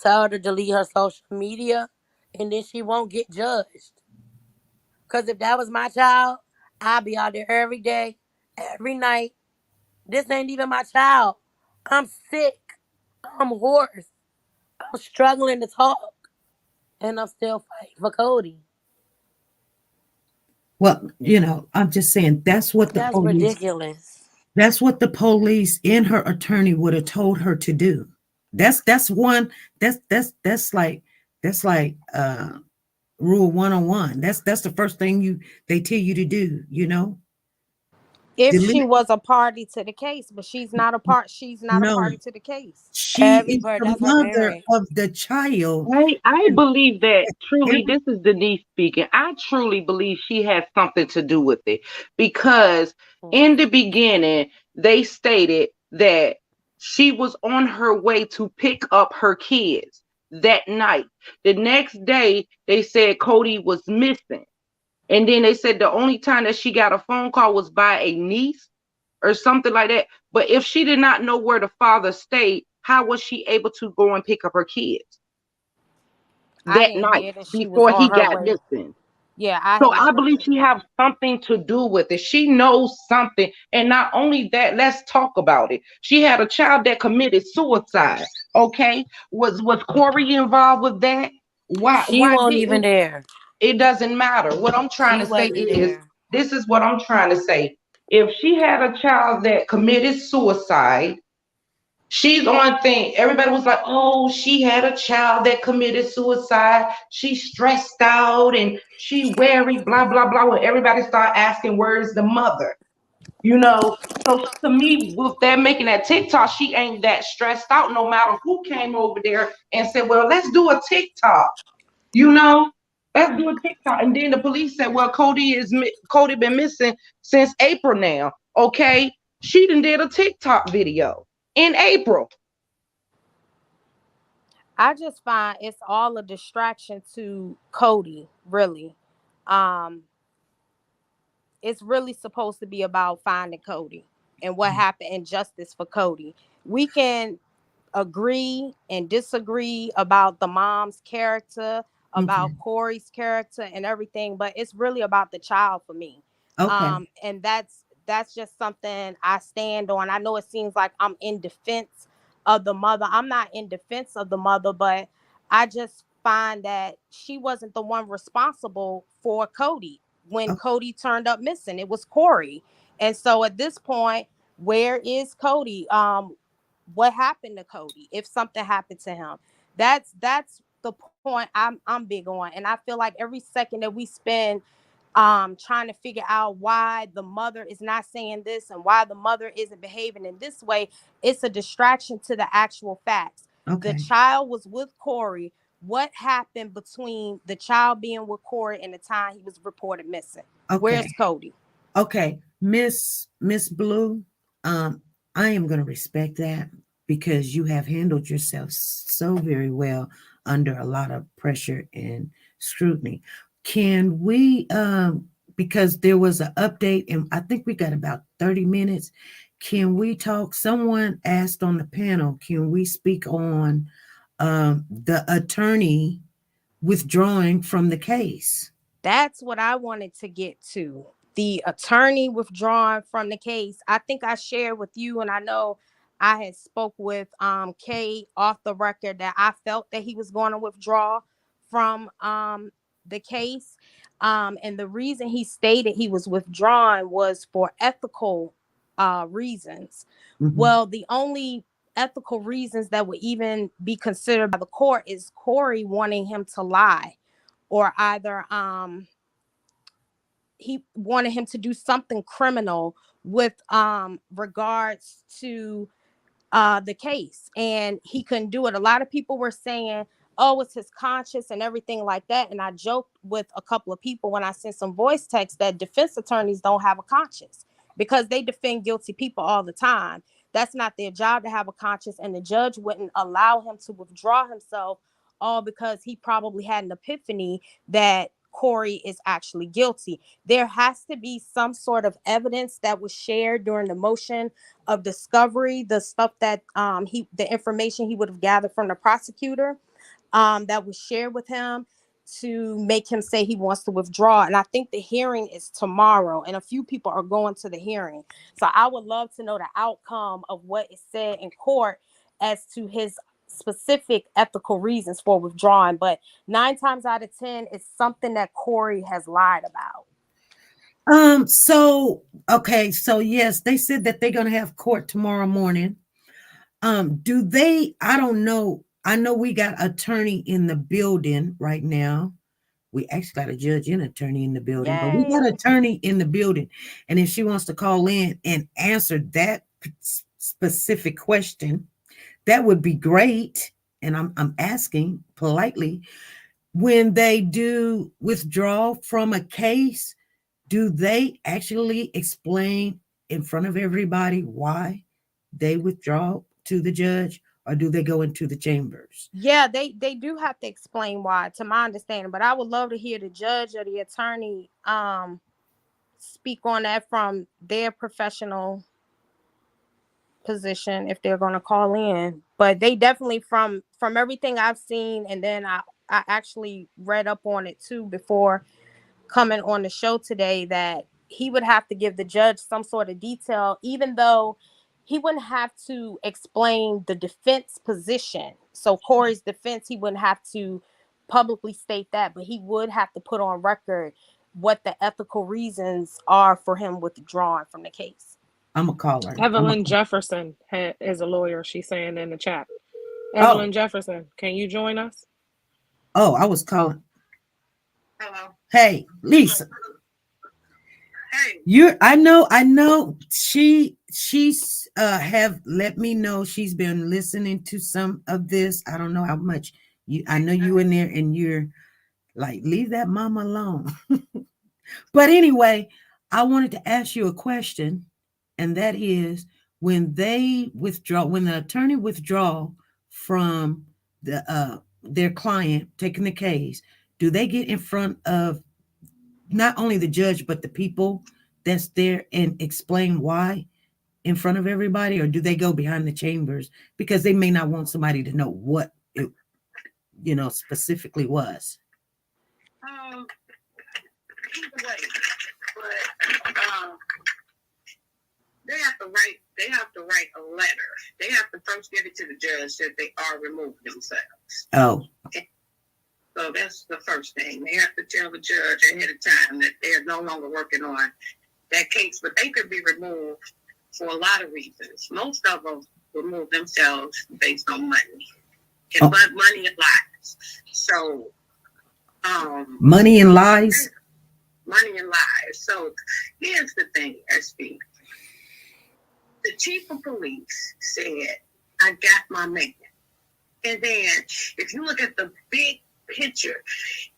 Tell her to delete her social media, and then she won't get judged. Because if that was my child, I'd be out there every day, every night. This ain't even my child. I'm sick. I'm hoarse. I'm struggling to talk. And I'm still fighting for Codi. Well, I'm just saying That's ridiculous. that's what the police and her attorney would have told her to do. That's like rule 101. That's the first thing they tell you to do, If she delete. was a party to the case, but she's not a party No, to the case. she is the That's her mother parent. of the child. I believe that truly, Every- this is Denise speaking. I truly believe she has something to do with it because in the beginning, they stated that she was on her way to pick up her kids that night. The next day, they said Codi was missing. And then they said the only time that she got a phone call was by a niece or something like that. But if she did not know where the father stayed, how was she able to go and pick up her kids I that didn't night hear that she was before he on her got way. missing? Yeah, I So had I never believe heard she that. has something to do with it. She knows something. And not only that, let's talk about it. She had a child that committed suicide. Okay. Was Corey involved with that? She Why won't even didn't there. it? Doesn't matter. What I'm trying She to say wasn't is there. this is what I'm trying to say. If she had a child that committed suicide, she's on thing. Everybody was like, oh, she had a child that committed suicide. She's stressed out and she worried, blah, blah, blah. When everybody started asking, where's the mother? So to me, with that making that TikTok, she ain't that stressed out no matter who came over there and said, well, let's do a TikTok. You know, let's do a TikTok. And then the police said, well, Codi been missing since April now. Okay. She done did a TikTok video in April. I just find it's all a distraction to Codi, really. Um, it's really supposed to be about finding Codi and what happened and justice for Codi. We can agree and disagree about the mom's character, about Okay. Corey's character and everything, but it's really about the child for me. Okay. And that's just something I stand on. I know it seems like I'm in defense of the mother. I'm not in defense of the mother, but I just find that she wasn't the one responsible for Codi. When Codi turned up missing, it was Corey. And so at this point, where is Codi? What happened to Codi? If something happened to him, that's the point I'm big on. And I feel like every second that we spend trying to figure out why the mother is not saying this and why the mother isn't behaving in this way, it's a distraction to the actual facts. The Okay. child was with Corey. What happened between the child being with Corey and the time he was reported missing? Okay. Where's Codi? Okay. Miss Blue, I am going to respect that because you have handled yourself so very well under a lot of pressure and scrutiny. Can we, because there was an update and I think we got about 30 minutes. Can we talk? Someone asked on the panel, can we speak on the attorney withdrawing from the case? That's what I wanted to get to. The attorney withdrawing from the case. I think I shared with you, and I know I had spoke with Kay off the record that I felt that he was going to withdraw from the case. And the reason he stated he was withdrawing was for ethical reasons. Mhm. Well, the only ethical reasons that would even be considered by the court is Corey wanting him to lie, or either he wanted him to do something criminal with regards to the case, and he couldn't do it. A lot of people were saying, oh, it's his conscience and everything like that. And I joked with a couple of people when I sent some voice texts that defense attorneys don't have a conscience because they defend guilty people all the time. That's not their job to have a conscience, and the judge wouldn't allow him to withdraw himself, all because he probably had an epiphany that Corey is actually guilty. There has to be some sort of evidence that was shared during the motion of discovery, the stuff that the information he would have gathered from the prosecutor that was shared with him to make him say he wants to withdraw. And I think the hearing is tomorrow, and a few people are going to the hearing. So I would love to know the outcome of what is said in court as to his specific ethical reasons for withdrawing. But 9 times out of 10, it's something that Corey has lied about. So okay, so yes, they said that they're gonna have court tomorrow morning. Do they? I don't know. I know we got attorney in the building right now. We actually got a judge and attorney in the building, but we got attorney in the building. And if she wants to call in and answer that specific question, that would be great. And I'm asking politely, when they do withdraw from a case, do they actually explain in front of everybody why they withdraw to the judge, or do they go into the chambers? Yeah, they do have to explain why, to my understanding. But I would love to hear the judge or the attorney speak on that from their professional position if they're going to call in. But they definitely, from everything I've seen, and then I actually read up on it too before coming on the show today, that he would have to give the judge some sort of detail, even though he wouldn't have to explain the defense position. So Corey's defense, he wouldn't have to publicly state that, but he would have to put on record what the ethical reasons are for him withdrawing from the case. I'm a caller. Evelyn Jefferson is a lawyer. She's saying in the chat. Evelyn Jefferson, can you join us? Oh, I was calling. Hello. Hey, Lisa. Hey. I know she's have let me know she's been listening to some of this. I don't know how much I know you in there, and you're like, leave that mama alone. But anyway, I wanted to ask you a question, and that is, when the attorney withdraw from their client taking the case, do they get in front of not only the judge, but the people that's there and explain why in front of everybody, or do they go behind the chambers because they may not want somebody to know what it, specifically was? Either way, but they have to write a letter. They have to first give it to the judge that they are removing themselves. Oh. So that's the first thing. They have to tell the judge ahead of time that they're no longer working on that case, but they could be removed for a lot of reasons. Most of them remove themselves based on money. And money and lies. So money and lies? Money and lies. So here's the thing, SB. The chief of police said, I got my man. And then if you look at the big picture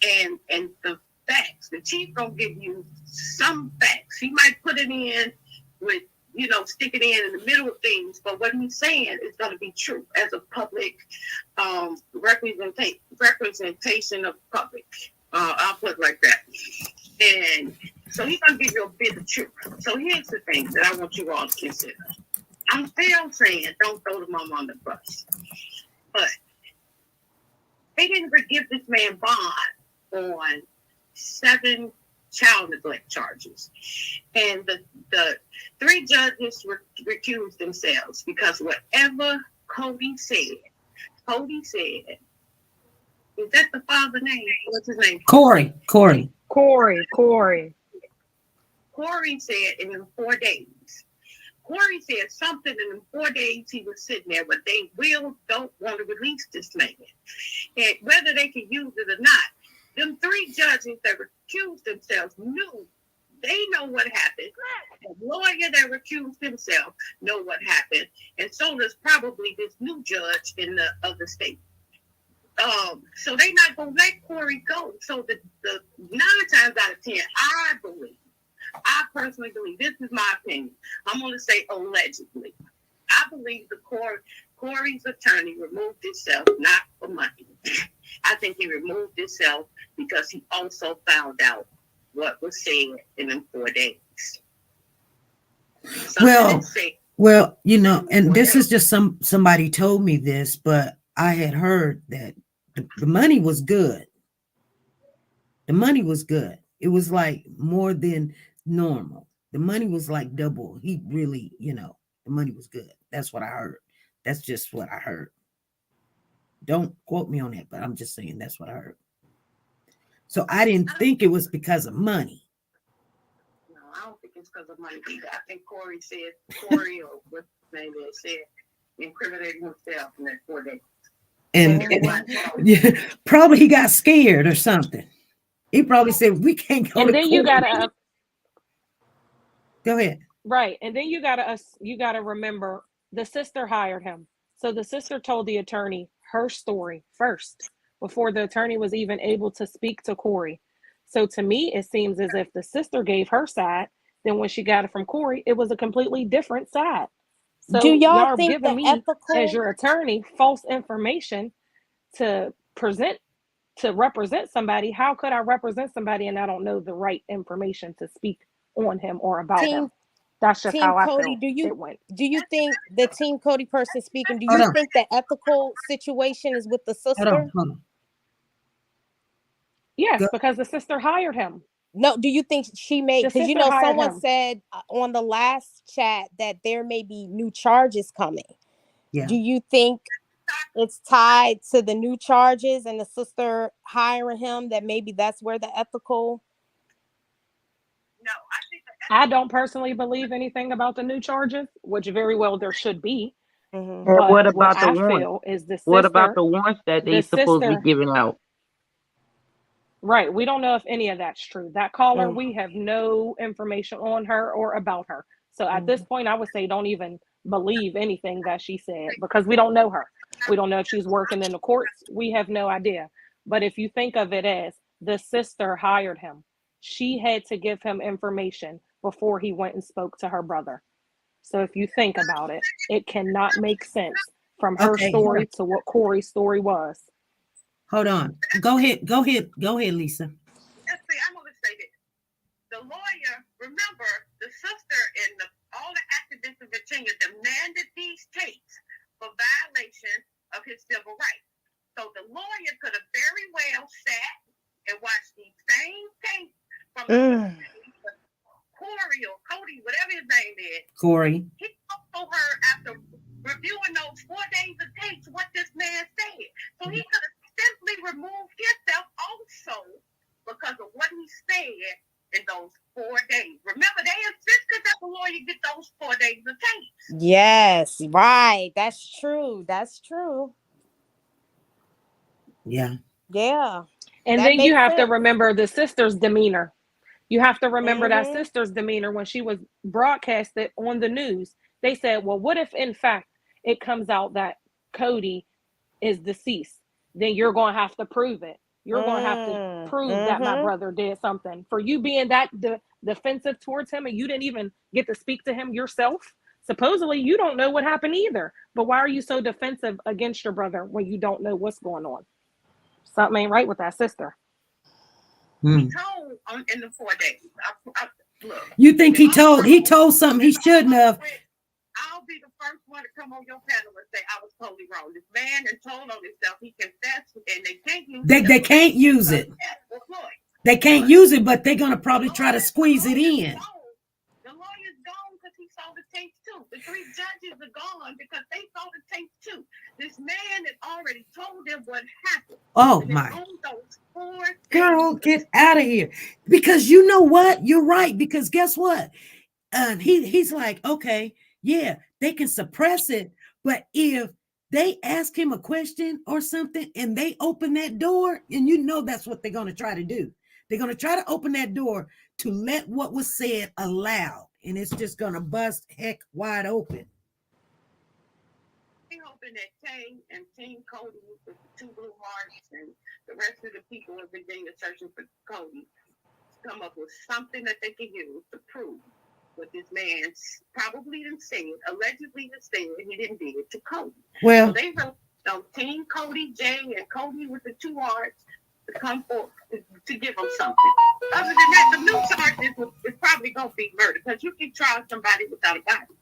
and the facts, the chief don't give you some facts. He might put it in with, stick it in the middle of things, but what he's saying is going to be true as a public representation of public. I'll put it like that. And so he's going to give you a bit of truth. So here's the thing that I want you all to consider. I'm still saying don't throw the mama on the bus. But they didn't forgive this man bond on 7 child neglect charges. And the 3 judges recused themselves because whatever Codi said, is that the father's name? What's his name? Corey. Corey said in the 4 days, Corey said something in 4 days he was sitting there, but they don't want to release this man. And whether they can use it or not, them 3 judges that recused themselves knew. They know what happened. The lawyer that recused himself know what happened. And so does probably this new judge in the other state. So they not going to let Corey go. So the 9 times out of 10, I personally believe, this is my opinion, I'm going to say allegedly, I believe Corey's attorney removed himself not for money. I think he removed himself because he also found out what was said in them 4 days. Well, you know, and this is just somebody told me this, but I had heard that the money was good. The money was good. It was like more than normal. The money was like double. He really, you know, the money was good. That's what I heard. That's just what I heard. Don't quote me on that, but I'm just saying that's what I heard. So I didn't think it was because of money. No, I don't think it's because of money either. I think Corey or what's his name is, said incriminated himself in that 4 days. And yeah, probably he got scared or something. He probably said, we can't go. And then you gotta go ahead. Right. And then you gotta remember the sister hired him. So the sister told the attorney her story first before the attorney was even able to speak to Corey. So to me, it seems as if the sister gave her side. Then when she got it from Corey, it was a completely different side. So Do y'all are think giving the me, ethical as your attorney, false information to represent somebody. How could I represent somebody and I don't know the right information to speak on him or about him? That's just Team how I Codi, feel do you think the Team Codi person speaking, do you think the ethical situation is with the sister? Hold on. Yes, because the sister hired him. No, do you think she made, because you know someone him. said on the last chat that there may be new charges coming. Yeah. Do you think it's tied to the new charges and the sister hiring him, that maybe that's where the ethical? No, I don't personally believe anything about the new charges, which very well there should be. And But what about the I warrants? feel is the sister. What about the warrants that they supposed to be giving out? Right. We don't know if any of that's true. That caller, we have no information on her or about her. So at this point, I would say don't even believe anything that she said because we don't know her. We don't know if she's working in the courts. We have no idea. But if you think of it as the sister hired him, she had to give him information before he went and spoke to her brother. So if you think about it, it cannot make sense from her story to what Corey's story was. Hold on. Go ahead, Lisa. See, I'm going to say this. The lawyer, remember, the sister and all the activists in Virginia demanded these tapes for violation of his civil rights. So the lawyer could have very well sat and watched these same tapes from Corey or Codi, whatever his name is. Corey. He told her after reviewing those 4 days of tapes what this man said. So he could have simply removed himself also because of what he said in those 4 days. Remember, they insisted that the lawyer get those 4 days of tapes. Yes, right. That's true. That's true. Yeah. Yeah. And that then you makes have to sense. remember the sister's demeanor. You have to remember that sister's demeanor when she was broadcasted on the news. They said, well, what if in fact it comes out that Codi is deceased? Then you're going to have to prove it. You're going to have to prove that my brother did something. For you being that defensive towards him and you didn't even get to speak to him yourself, supposedly you don't know what happened either. But why are you so defensive against your brother when you don't know what's going on? Something ain't right with that sister. He told in the 4 days. Look, you think he told something he shouldn't have? I'll be the first one to come on your panel and say I was totally wrong. This man and told on himself. He confessed, and they can't use it. They can't use it. They can't use it, but they're gonna probably try to squeeze it in. The lawyer's gone because he saw the tapes too. The 3 judges are gone because they saw the tapes too. This man had already told them what happened. Oh my. Girl, get out of here. Because you know what? You're right. Because guess what? He's like, okay, yeah, they can suppress it. But if they ask him a question or something and they open that door, and you know that's what they're going to try to do. They're going to try to open that door to let what was said aloud, and it's just going to bust heck wide open. We hoping that Tay and Team Codi with the two blue hearts and the rest of the people in Virginia searching for Codi come up with something that they can use to prove what this man probably didn't say, allegedly didn't say he didn't do it to Codi. Well, so they wrote Team Codi, Jay, and Codi with the two hearts to come forth to give them something. Other than that, the new charges is probably going to be murder, because you can try somebody without a body.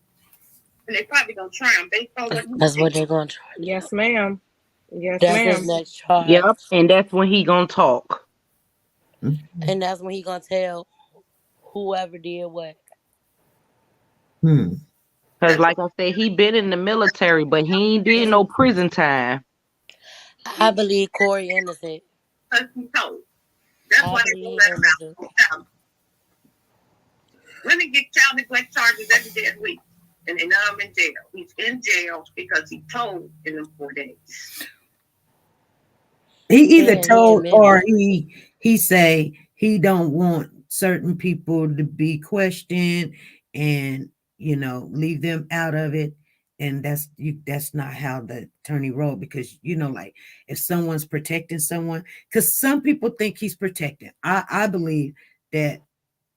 And they probably going to try them based on what you That's think. what they're going to try. Yes, ma'am. Yes, That's his ma'am. next charge. Yep, and that's when he gonna talk. And that's when he gonna tell whoever did what. Cause like I said, he been in the military, but he ain't did no prison time. I believe Corey innocent. That's why they won't let him out. Women get child neglect charges every day of the week, and they know him in jail. He's in jail because he told in them 4 days. He either told or he say he don't want certain people to be questioned and leave them out of it. And that's not how the attorney wrote, because like if someone's protecting someone, because some people think he's protecting. I believe that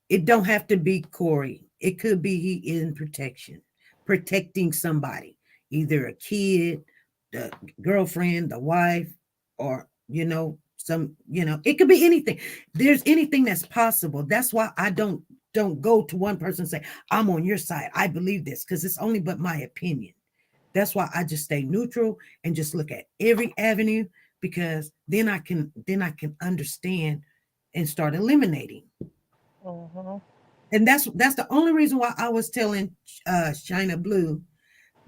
it don't have to be Corey. It could be he in protecting somebody, either a kid, the girlfriend, the wife, or it could be anything. There's anything that's possible. That's why I don't go to one person and say, I'm on your side, I believe this, because it's only but my opinion. That's why I just stay neutral and just look at every avenue, because then I can understand and start eliminating. And that's the only reason why I was telling China Blue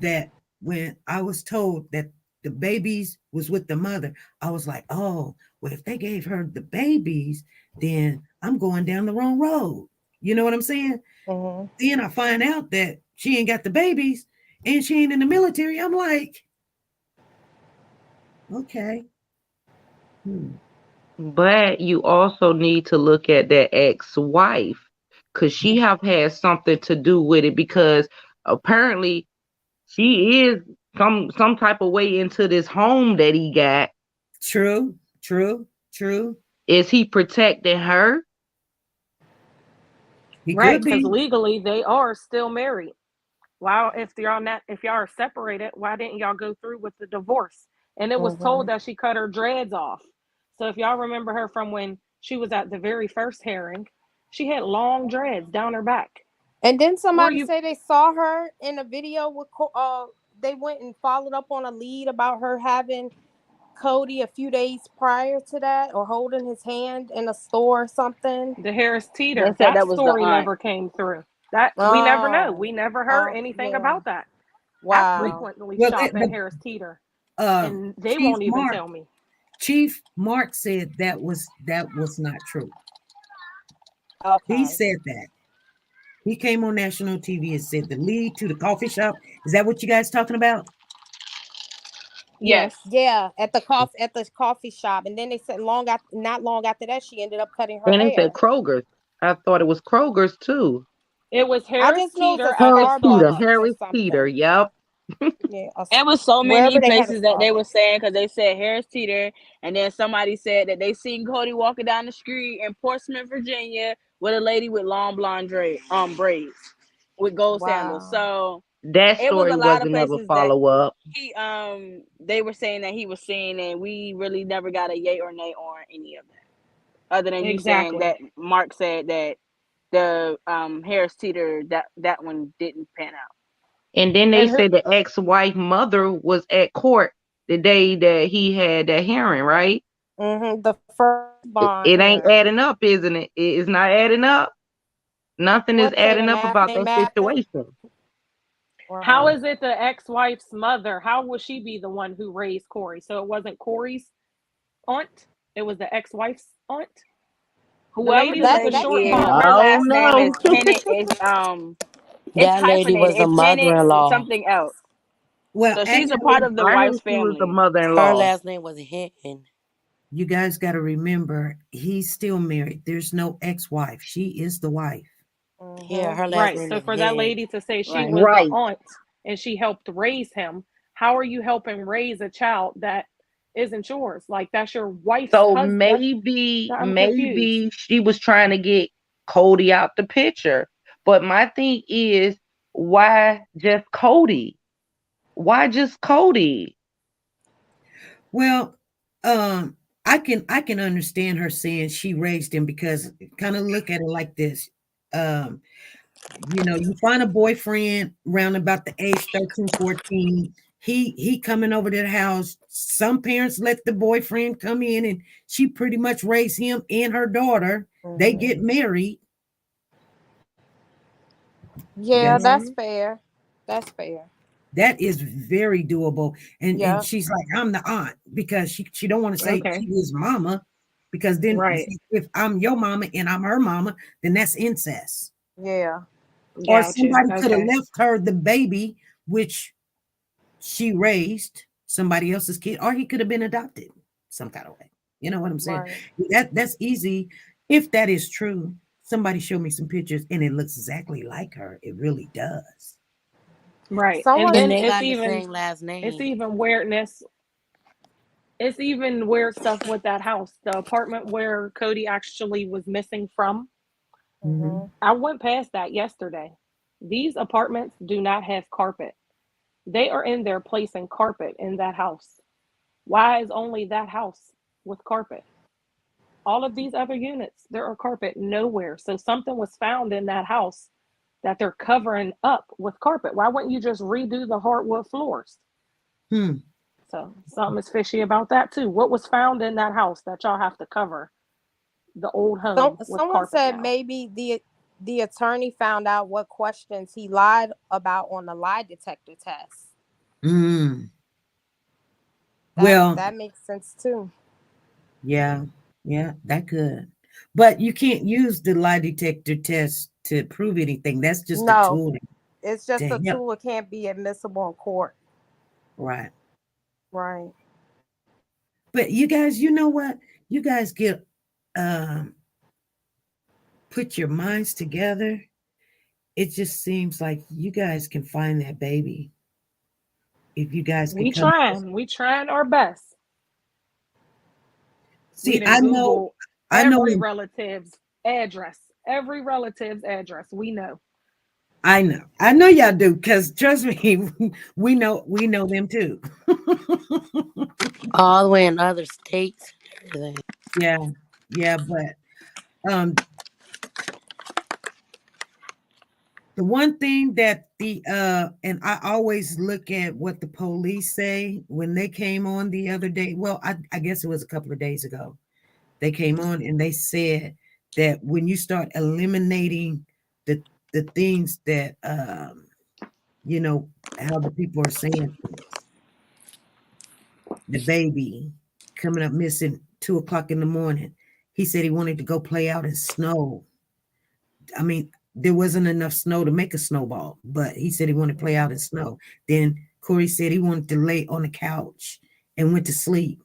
that when I was told that the babies was with the mother, I was like, oh, well, if they gave her the babies, then I'm going down the wrong road. You know what I'm saying? Then I find out that she ain't got the babies and she ain't in the military. I'm like, okay. But you also need to look at that ex-wife, because she have had something to do with it, because apparently she is some type of way into this home that he got. True. Is he protecting her? Right, because legally they are still married. Wow, if y'all are separated, why didn't y'all go through with the divorce? And it was told that she cut her dreads off. So if y'all remember her from when she was at the very first hearing, she had long dreads down her back. And then somebody say they saw her in a video with they went and followed up on a lead about her having Codi a few days prior to that, or holding his hand in a store or something. The Harris Teeter. That story never came through. That we never know. We never heard anything about that. Wow. I frequently shop at Harris Teeter, and they Chief won't even Mark, tell me. Chief Mark said that was not true. Okay. He said that. He came on national TV and said the lead to the coffee shop. Is that what you guys talking about? Yes. Yeah, at the coffee shop, and then they said not long after that, she ended up cutting her And hair. it's at Kroger's. I thought it was Kroger's too. It was Harris Teeter. Harris Teeter. Yep. Yeah, it was so many they had a places that they Starbucks. were saying, because they said Harris Teeter, and then somebody said that they seen Codi walking down the street in Portsmouth, Virginia, with a lady with long blonde braids with gold sandals. So that it was story a lot of wasn't ever places that follow up. he they were saying that he was seen, and we really never got a yay or nay on any of that, other than you saying that Mark said that the Harris Teeter that one didn't pan out. And then they said the ex-wife mother was at court the day that he had that hearing, right? The first bond. It ain't adding up, isn't it? It's not adding up. Nothing is adding up about that situation. How is it the ex-wife's mother? How would she be the one who raised Corey? So it wasn't Corey's aunt? It was the ex-wife's aunt? Whoever the lady is, her last name is Shenette. It's That lady hyphenated. was a It's Shenette mother-in-law. something else. Well, So she's a part actually, of the I heard wife's she was the family. Her mother-in-law. last name was Hinton. you guys got to remember he's still married. There's no ex-wife. She is the wife. Yeah, her last Right. name So is for that Hinton. lady to say she Right. was the Right. aunt and she helped raise him, how are you helping raise a child that isn't yours? Like that's your wife's So husband. I'm confused. maybe she was trying to get Cody out the picture. But my thing is, why just Cody? Why just Cody? Well, I can understand her saying she raised him because kind of look at it like this. Um, you find a boyfriend around about the age 13, 14. He coming over to the house. Some parents let the boyfriend come in and she pretty much raised him and her daughter. They get married. You Yeah, guys, that's fair. That's fair. that is very doable. And Yeah. she's like, I'm the aunt because she don't want to say Okay. she is mama because then Right. if I'm your mama and I'm her mama, then that's incest. Yeah. Or Gotcha. somebody could have Okay. left her the baby, which she raised somebody else's kid, or he could have been adopted some kind of way. You know what I'm saying? Right. That's easy. If that is true, somebody showed me some pictures and it looks exactly like her. It really does. Right. And Someone And then they got the same last it's name. even weirdness. It's even weird stuff with that house. The apartment where Cody actually was missing from. Mhm. I went past that yesterday. These apartments do not have carpet. They are in there placing carpet in that house. Why is only that house with carpet? All of these other units, there are carpet nowhere. So something was found in that house that they're covering up with carpet. Why wouldn't you just redo the hardwood floors? Hmm. So something is fishy about that too. What was found in that house that y'all have to cover the old home with Someone carpet said now? maybe the attorney found out what questions he lied about on the lie detector test. Mm. Well, That makes sense too. yeah, that could. But you can't use the lie detector test to prove anything. That's just a No, tool it's just to a help. tool. It can't be admissible in court. Right. Right. But you guys, you know what? You guys get um put your minds together. It just seems like you guys can find that baby if you guys could come. We trying our best. We See, didn't I know Google when every relative's address. We know. I know y'all do because trust me, we know them too. All the way in other states and everything. Yeah, but um the one thing that and I always look at what the police say when they came on the other day. Well, I guess it was a couple of days ago. They came on and they said that when you start eliminating the things that how the people are saying things, the baby coming up missing 2 o'clock in the morning. He said he wanted to go play out in snow. I mean, there wasn't enough snow to make a snowball, but he said he wanted to play out in snow. Then Corey said he wanted to lay on the couch and went to sleep.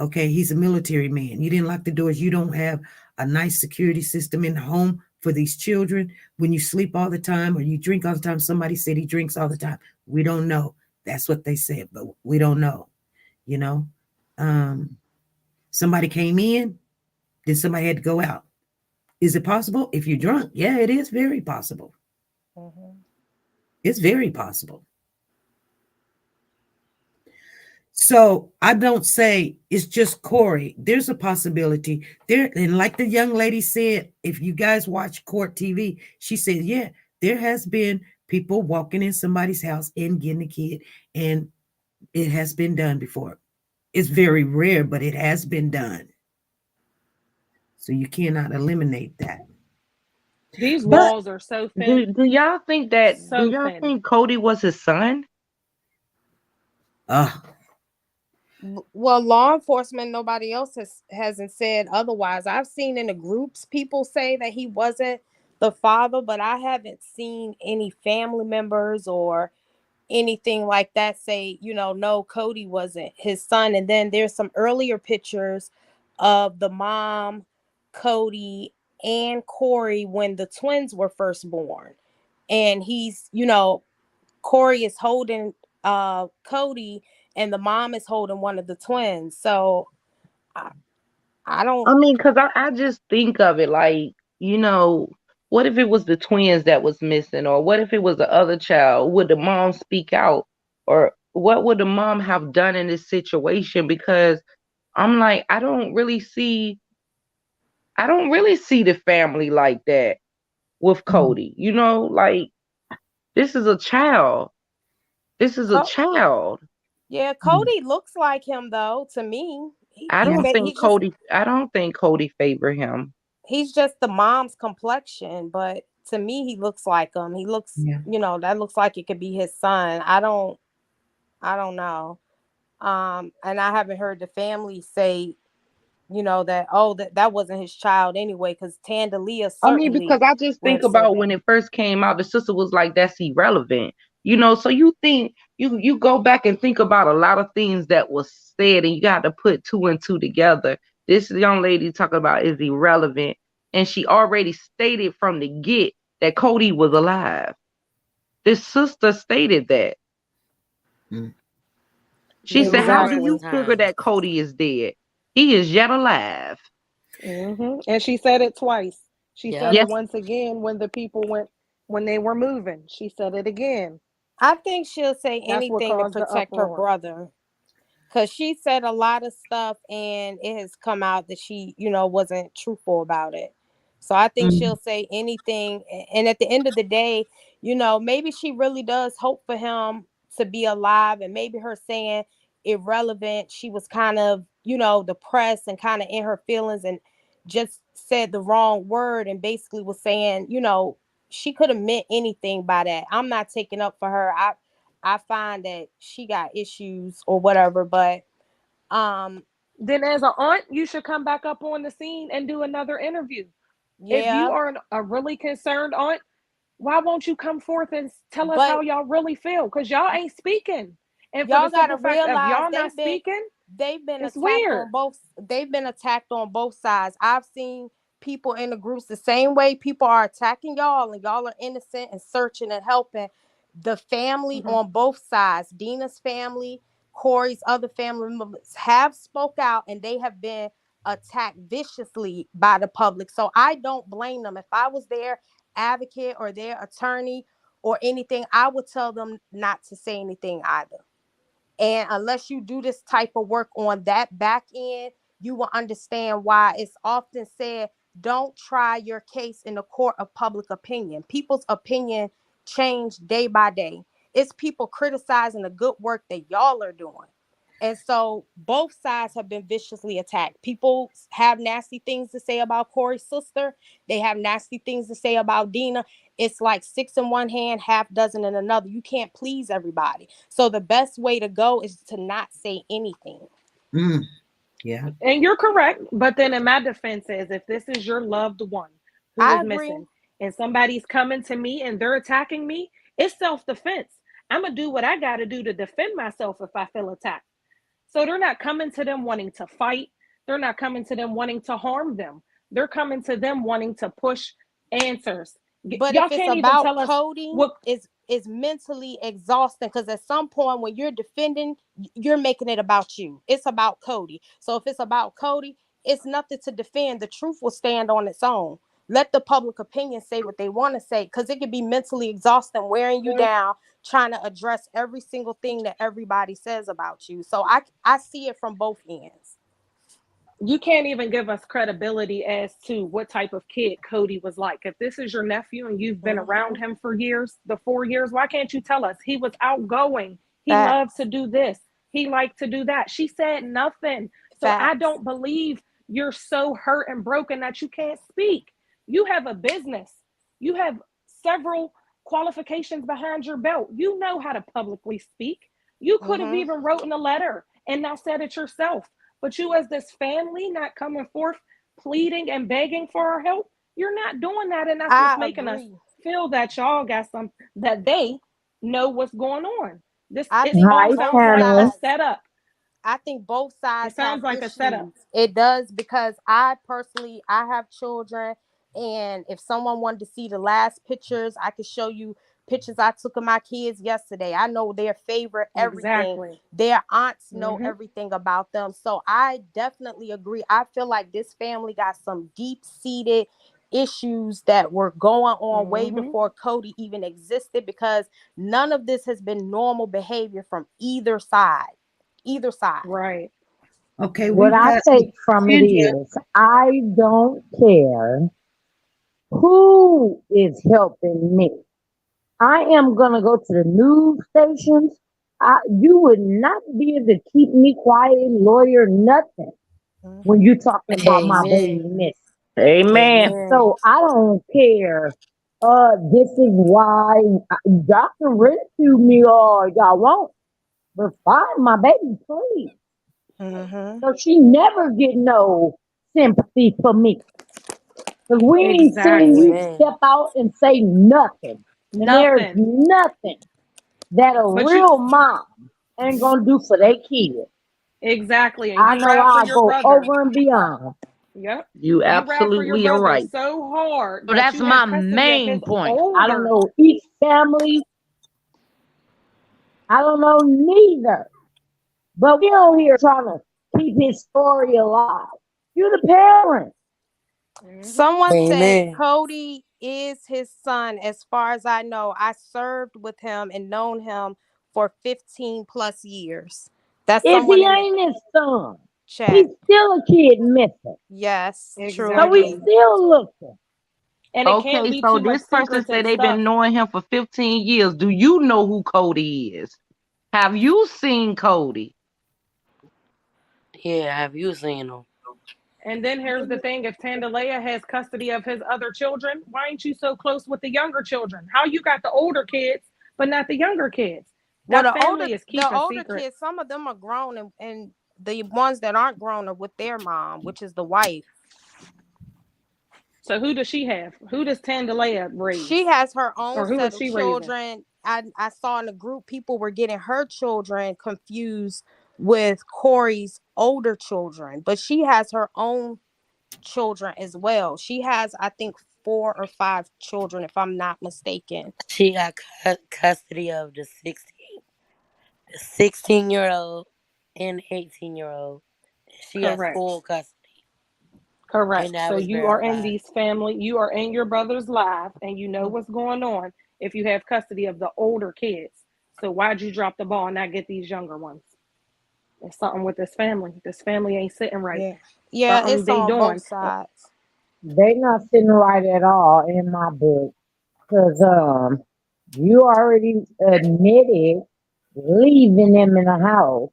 Okay, he's a military man. You didn't lock the doors. You don't have a nice security system in the home for these children. When you sleep all the time or you drink all the time, somebody said he drinks all the time. We don't know. That's what they said, but we don't know. You know, somebody came in, then somebody had to go out. Is it possible? If you're drunk, yeah, it is very possible. It's very possible. So I don't say it's just Corey. There's a possibility there. And like the young lady said, if you guys watch court TV, she said, yeah, there has been people walking in somebody's house and getting a kid. And it has been done before. It's very rare, but it has been done. So you cannot eliminate that. These But walls are so Do thin. do y'all think that do So y'all thin. think Cody was his son? uh Well, law enforcement, nobody else hasn't said otherwise. I've seen in the groups people say that he wasn't the father, but I haven't seen any family members or anything like that say, no, Codi wasn't his son. And then there's some earlier pictures of the mom, Codi, and Corey when the twins were first born. And Corey is holding Codi, and the mom is holding one of the twins. So I don't. I mean, because I just think of it like, what if it was the twins that was missing, or what if it was the other child? Would the mom speak out, or what would the mom have done in this situation? Because I'm like, I don't really see the family like that with Codi. Like, this is a child. This is a child. Yeah, Codi looks like him though. To me, I don't think Codi favor him. He's just the mom's complexion, but to me, he looks like him. He looks, that looks like it could be his son. I don't know. And I haven't heard the family say, that wasn't his child anyway, because Tandalia certainly. I mean, because I just think about when it first came out, the sister was like, that's irrelevant. So you think you go back and think about a lot of things that was said, and you got to put two and two together. This young lady talking about is irrelevant, and she already stated from the get that Codi was alive. This sister stated that. She said, "How do you figure that Codi is dead? He is yet alive." And she said it twice. She said it once again when the people when they were moving. She said it again. I think she'll say anything to protect her brother, because she said a lot of stuff and it has come out that she, wasn't truthful about it. So I think she'll say anything. And at the end of the day, maybe she really does hope for him to be alive, and maybe her saying irrelevant, she was kind of, depressed and kind of in her feelings and just said the wrong word, and basically was saying, she could have meant anything by that. I'm not taking up for her. I find that she got issues or whatever, but then as an aunt, you should come back up on the scene and do another interview. Yeah. If you are a really concerned aunt, why won't you come forth and tell us how y'all really feel? Because y'all ain't speaking. And y'all gotta realize y'all not speaking, they've been it's attacked weird. on both. They've been attacked on both sides. I've seen people in the groups the same way people are attacking y'all, and y'all are innocent and searching and helping. The family on both sides, Dina's family, Corey's other family members, have spoke out, and they have been attacked viciously by the public. So I don't blame them. If I was their advocate or their attorney or anything, I would tell them not to say anything either. And unless you do this type of work on that back end, you will understand why it's often said, don't try your case in the court of public opinion. People's opinion change day by day. It's people criticizing the good work that y'all are doing. And so both sides have been viciously attacked. People have nasty things to say about Corey's sister. They have nasty things to say about Dina. It's like 6 in one hand, half dozen in another. You can't please everybody. So the best way to go is to not say anything. Yeah. And you're correct. But then in my defense is, if this is your loved one who is missing and somebody's coming to me and they're attacking me, it's self-defense. I'm going to do what I got to do to defend myself if I feel attacked. So they're not coming to them wanting to fight. They're not coming to them wanting to harm them. They're coming to them wanting to push answers. But y'all if it's about Codi, it's mentally exhausting, because at some point when you're defending, you're making it about you. It's about Codi. So if it's about Codi, it's nothing to defend. The truth will stand on its own. Let the public opinion say what they want to say, because it can be mentally exhausting, wearing you down, trying to address every single thing that everybody says about you. So I see it from both ends. You can't even give us credibility as to what type of kid Codi was like. If this is your nephew and you've been around him for years, the 4 years, why can't you tell us he was outgoing? He loved to do this. He liked to do that. She said nothing. So I don't believe you're so hurt and broken that you can't speak. You have a business. You have several qualifications behind your belt. You know how to publicly speak. You could have even written a letter and not said it yourself. But you, as this family, not coming forth, pleading and begging for our help, You're not doing that, and that's what's I making us agree. feel that y'all got some that they know what's going on. This I it think all Hi, sounds both like a panel. sides. setup. I think both It sides have sounds like a setup. issues. It does, because I personally I have children, and if someone wanted to see the last pictures, I could show you pictures I took of my kids yesterday. I know their favorite everything. Exactly. Their aunts know Mm-hmm. everything about them. So I definitely agree. I feel like this family got some deep-seated issues that were going on way Mm-hmm. before Cody even existed, because none of this has been normal behavior from either side. Either side. Right. Okay, What we've I got take from it Kendra. is I don't care who is helping me. I am going to go to the news stations. You would not be able to keep me quiet, lawyer, nothing when you're talking about my baby Amen. missing. Amen. Amen. So I don't care. This is why y'all can rescue me all y'all want, but find my baby, please. Mm-hmm. So she never get no sympathy for me. Because we ain't seen you Exactly. Amen. step out and say nothing. And there's Nothing. nothing that a But you real mom ain't gonna do for their kid. exactly, and I you know ride for I'll your go brother. over and beyond. Yep. You You ride for your absolutely are brother right. so hard So that that's you my have custody of his main point. I don't older. know each family. I don't know neither. But we out here trying to keep his story alive. You the parent. Mm-hmm. Someone said Amen. Cody is his son. As far as I know, I served with him and known him for 15 plus years. That's If someone he in the ain't his son, he's chat. still a kid missing. Yes, So true. we Exactly. still looking. And it can't Okay, be so too much this person said secretive they've stuff. been knowing him for 15 years. Do you know who Cody is? Have you seen Cody? Yeah, have you seen them? And then here's the thing: if Tandalea has custody of his other children, why ain't you so close with the younger children? How you got the older kids but not the younger kids? Well, That family is the keeping older secrets. kids, some of them are grown, and the ones that aren't grown are with their mom, which is the wife. So who does she have? Who does Tandalea She raise? has her own Or who set is of she raising? children. I saw in the group people were getting her children confused with Corey's older children, but she has her own children as well. She has, I think, 4 or 5 children, if I'm not mistaken. She got custody of the 16-year-old and 18-year-old. She has Correct. full custody. And Correct. that So was you are in verified. these family, you are in your brother's life and you know what's going on if you have custody of the older kids. So why'd you drop the ball and not get these younger ones? It's something with this family. This family ain't sitting right. Yeah. Yeah, Something it's they on both doing. sides. They not sitting right at all in my book. Cause you already admitted leaving them in the house.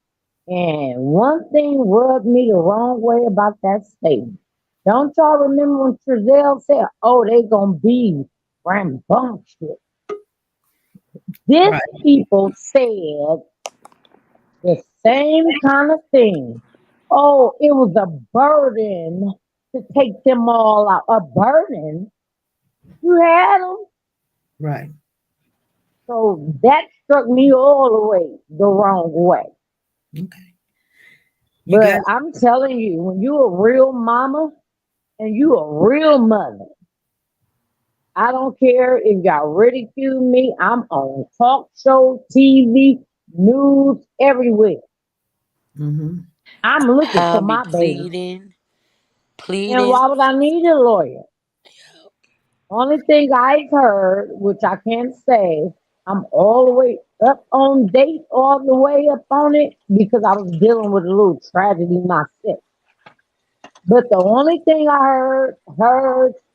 And one thing rubbed me the wrong way about that statement. Don't y'all remember when Trezell said, "Oh, they gonna be rambunctious"? This Right. people said the same kind of thing. Oh, it was a burden to take them all out. A burden? You had them. Right. So that struck me all the way the wrong way. Okay. You But guys, I'm telling you, when you a real mama and you a real mother, I don't care if y'all ridicule me. I'm on talk show, TV, news, everywhere. mm-hmm. I'm looking for I'll be my baby. pleading, And pleading. why would I need a lawyer? Only thing I've heard, which I can't say, I'm all the way up on date, all the way up on it, because I was dealing with a little tragedy myself. But the only thing I heard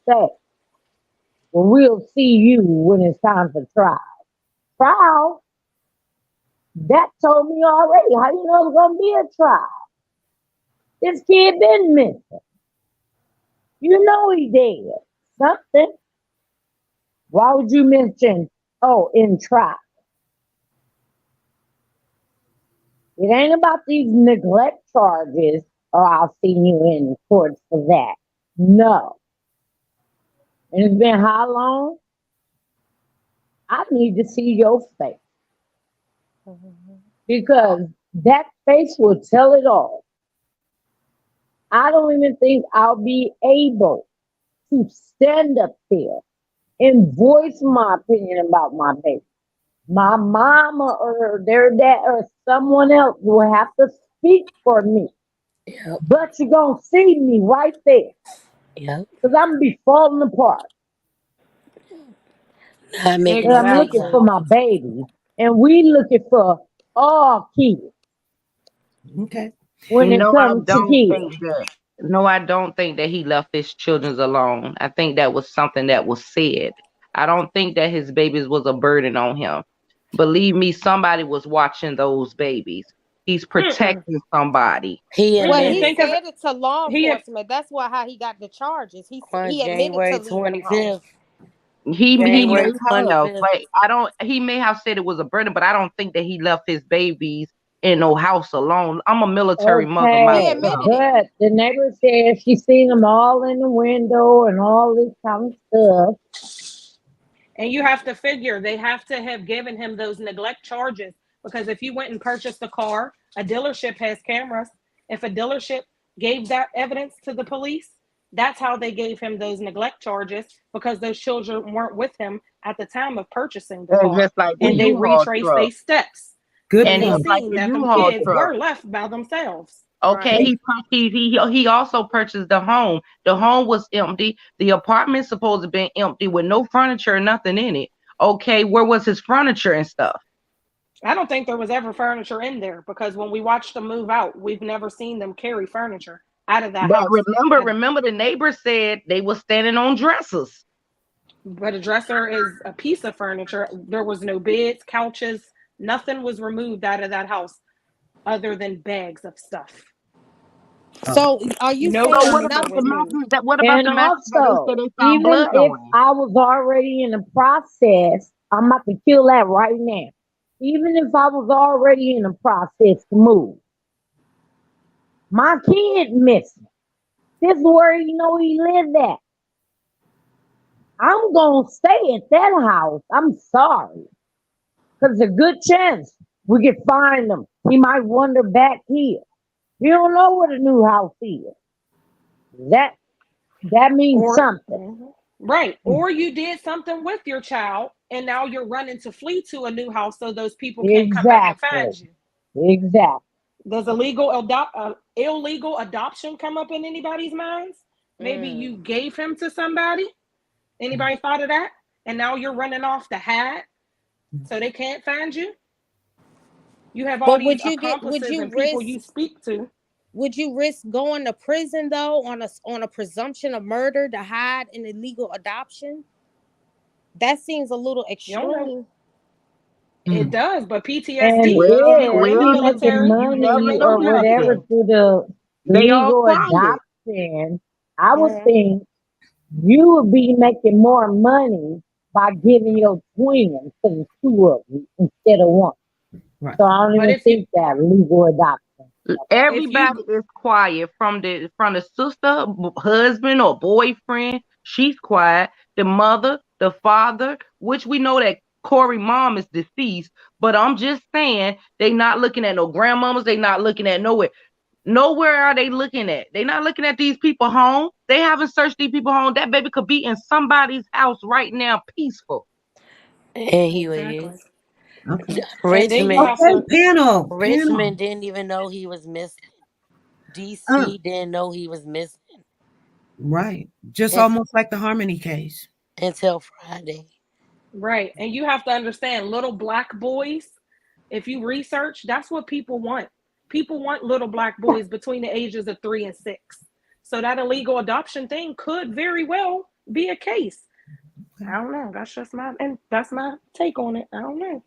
say, well, we'll see you when it's time for trial. Trial? That told me already. How you know it's gonna be a trial? This kid been missing. You know he dead. Something. Why would you mention, oh, in trial? It ain't about these neglect charges, or I'll see you in court for that. No. And it's been how long? I need to see your face because that face will tell it all. I don't even think I'll be able to stand up there and voice my opinion about my baby. My mama or their dad or someone else will have to speak for me. Yep. But you're going to see me right there Yep. because I'm going to be falling apart. Not making And no I'm sense. looking for my baby. And we looking for all kids Okay. when it No, I comes to don't kids. think that. No, I don't think that he left his children alone. I think that was something that was said. I don't think that his babies was a burden on him. Believe me, somebody was watching those babies. He's protecting somebody. He Well, he admitted said it to law he enforcement. That's how he got the charges. on He admitted to January leaving them home. 25th. He may January have, 25th. but I don't. He may have said it was a burden, but I don't think that he left his babies in no house alone. I'm a military mother He Okay, admitted myself. it. but the neighbor said she seen them all in the window and all this kind of stuff. And you have to figure they have to have given him those neglect charges because if you went and purchased a car, a dealership has cameras. If a dealership gave that evidence to the police, that's how they gave him those neglect charges because those children weren't with him at the time of purchasing the And car. just like the And they U-Haul retraced truck. their steps. Good And And they just point. like seen the that them U-Haul kids truck. were left by themselves. Okay, Right. he also purchased the home. The home was empty. The apartment's supposed to be empty with no furniture, nothing in it. Okay, where was his furniture and stuff? I don't think there was ever furniture in there because when we watched them move out, we've never seen them carry furniture out of that But house. remember, the neighbor said they were standing on dressers. But a dresser is a piece of furniture. There was no beds, couches, nothing was removed out of that house other than bags of stuff. So are you No So saying what furniture about the was nothing? moved. mattress? What about And the mattress that they said also, they found even blood if on? I was already in the process, I'm about to kill that right now. Even if I was already in the process to move, my kid missing. This is where he lived at. I'm gonna stay at that house. I'm sorry. Because there's a good chance we could find him. He might wander back here. You don't know what a new house is. That means Or something. right. Or you did something with your child and now you're running to flee to a new house so those people can't come back and Exactly. find you. Exactly. Does illegal adoption come up in anybody's minds? Maybe you gave him to somebody. Anybody thought of that? And now you're running off to hide so they can't find you. You have all But these would accomplices you and people risk you speak to. would you risk going to prison though on a presumption of murder to hide an illegal adoption? That seems a little You don't know. extreme. It does, but PTSD, And if you were if in the he making military, you never money you know or don't know. whatever nothing. through the They all legal quiet. adoption, I would think you would be making more money by giving your twins to the two of you instead of one. Right. So I don't But even if you think that legal adoption. Everybody is quiet from the sister, husband, or boyfriend. She's quiet. The mother, the father, which we know that Corey mom is deceased. But I'm just saying they not looking at no grandmamas. They not looking at nowhere. Nowhere are they looking at. They not looking at these people home. They haven't searched these people home. That baby could be in somebody's house right now, peaceful. And he exactly. was. Okay. And then you Richmond. have to Panel. Richmond didn't even know he was missing. DC didn't know he was missing Right. Just un- almost like the Harmony case. until Friday. right. And you have to understand little black boys, if you research, that's what people want. People want little black boys between the ages of 3 and 6. So that illegal adoption thing could very well be a case. I don't know. That's my take on it. I don't know.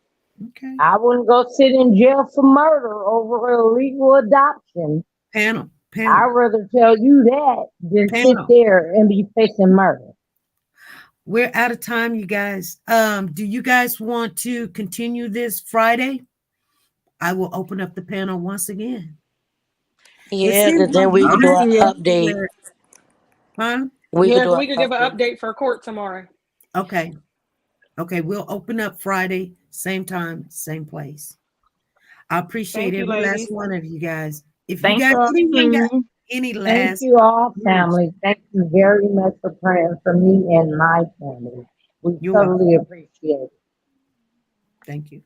Okay. I wouldn't go sit in jail for murder over illegal adoption. Panel. I'd rather tell you that than sit there and be facing murder. We're out of time, you guys. Do you guys want to continue this Friday? I will open up the panel once again. Yeah, because then we can do an update. Huh? We could Yeah, do we a could give an couple. update for court tomorrow. Okay. Okay, we'll open up Friday, same time, same place. I appreciate Thank you, every last ladies. one of you guys. If you Thank guys, you all, anyone got team. any Thank last you all, words, family. Thank you very much for praying for me and my family. We you're welcome. totally appreciate it. Thank you.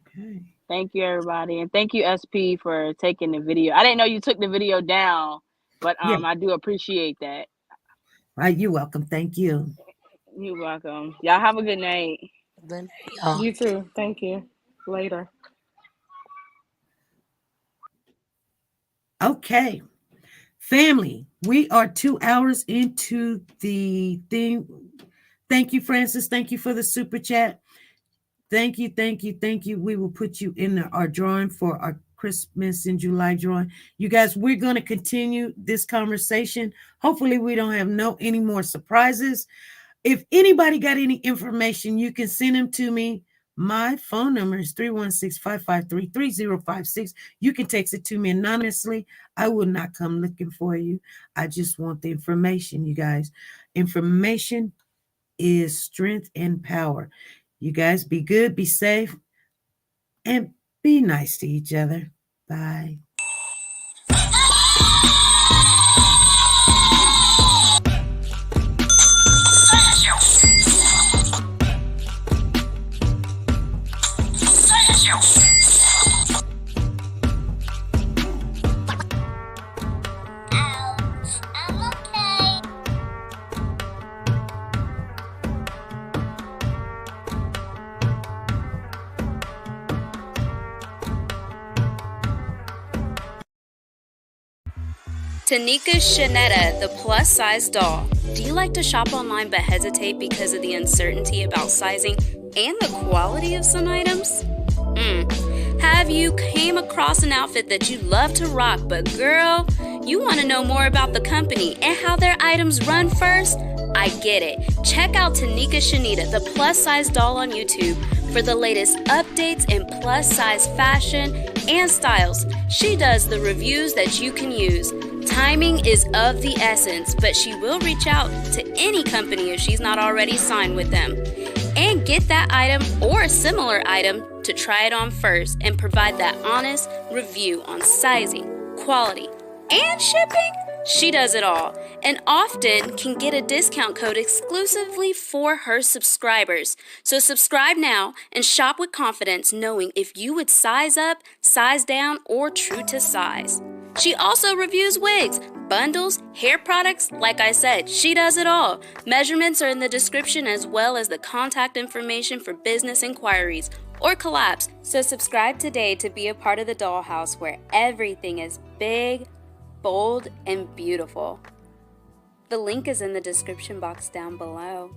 Okay. Thank you, everybody, and thank you, SP, for taking the video. I didn't know you took the video down, but Yeah. I do appreciate that. You're welcome. Thank you. You're welcome. Y'all have a good night. Good night, y'all. You too. Thank you. Later. Okay. Family, we are 2 hours into the thing. Thank you, Francis. Thank you for the super chat. Thank you, thank you, thank you. We will put you in our drawing for our Christmas in July drawing. You guys, we're going to continue this conversation. Hopefully, we don't have any more surprises. If anybody got any information, you can send them to me. My phone number is 316-553-3056. You can text it to me anonymously. I will not come looking for you. I just want the information, you guys. Information is strength and power. You guys be good, be safe, and be nice to each other. Bye. TeNika Shenette, the plus-size doll. Do you like to shop online but hesitate because of the uncertainty about sizing and the quality of some items? Have you came across an outfit that you love to rock, but girl, you want to know more about the company and how their items run first? I get it. Check out TeNika Shenette, the plus-size doll on YouTube for the latest updates in plus-size fashion and styles. She does the reviews that you can use. Timing is of the essence, but she will reach out to any company if she's not already signed with them. And get that item or a similar item to try it on first and provide that honest review on sizing, quality, and shipping. She does it all and often can get a discount code exclusively for her subscribers. So subscribe now and shop with confidence, knowing if you would size up, size down, or true to size. She also reviews wigs, bundles, hair products. Like I said, she does it all. Measurements are in the description as well as the contact information for business inquiries or collabs. So subscribe today to be a part of the dollhouse where everything is big, bold, and beautiful. The link is in the description box down below.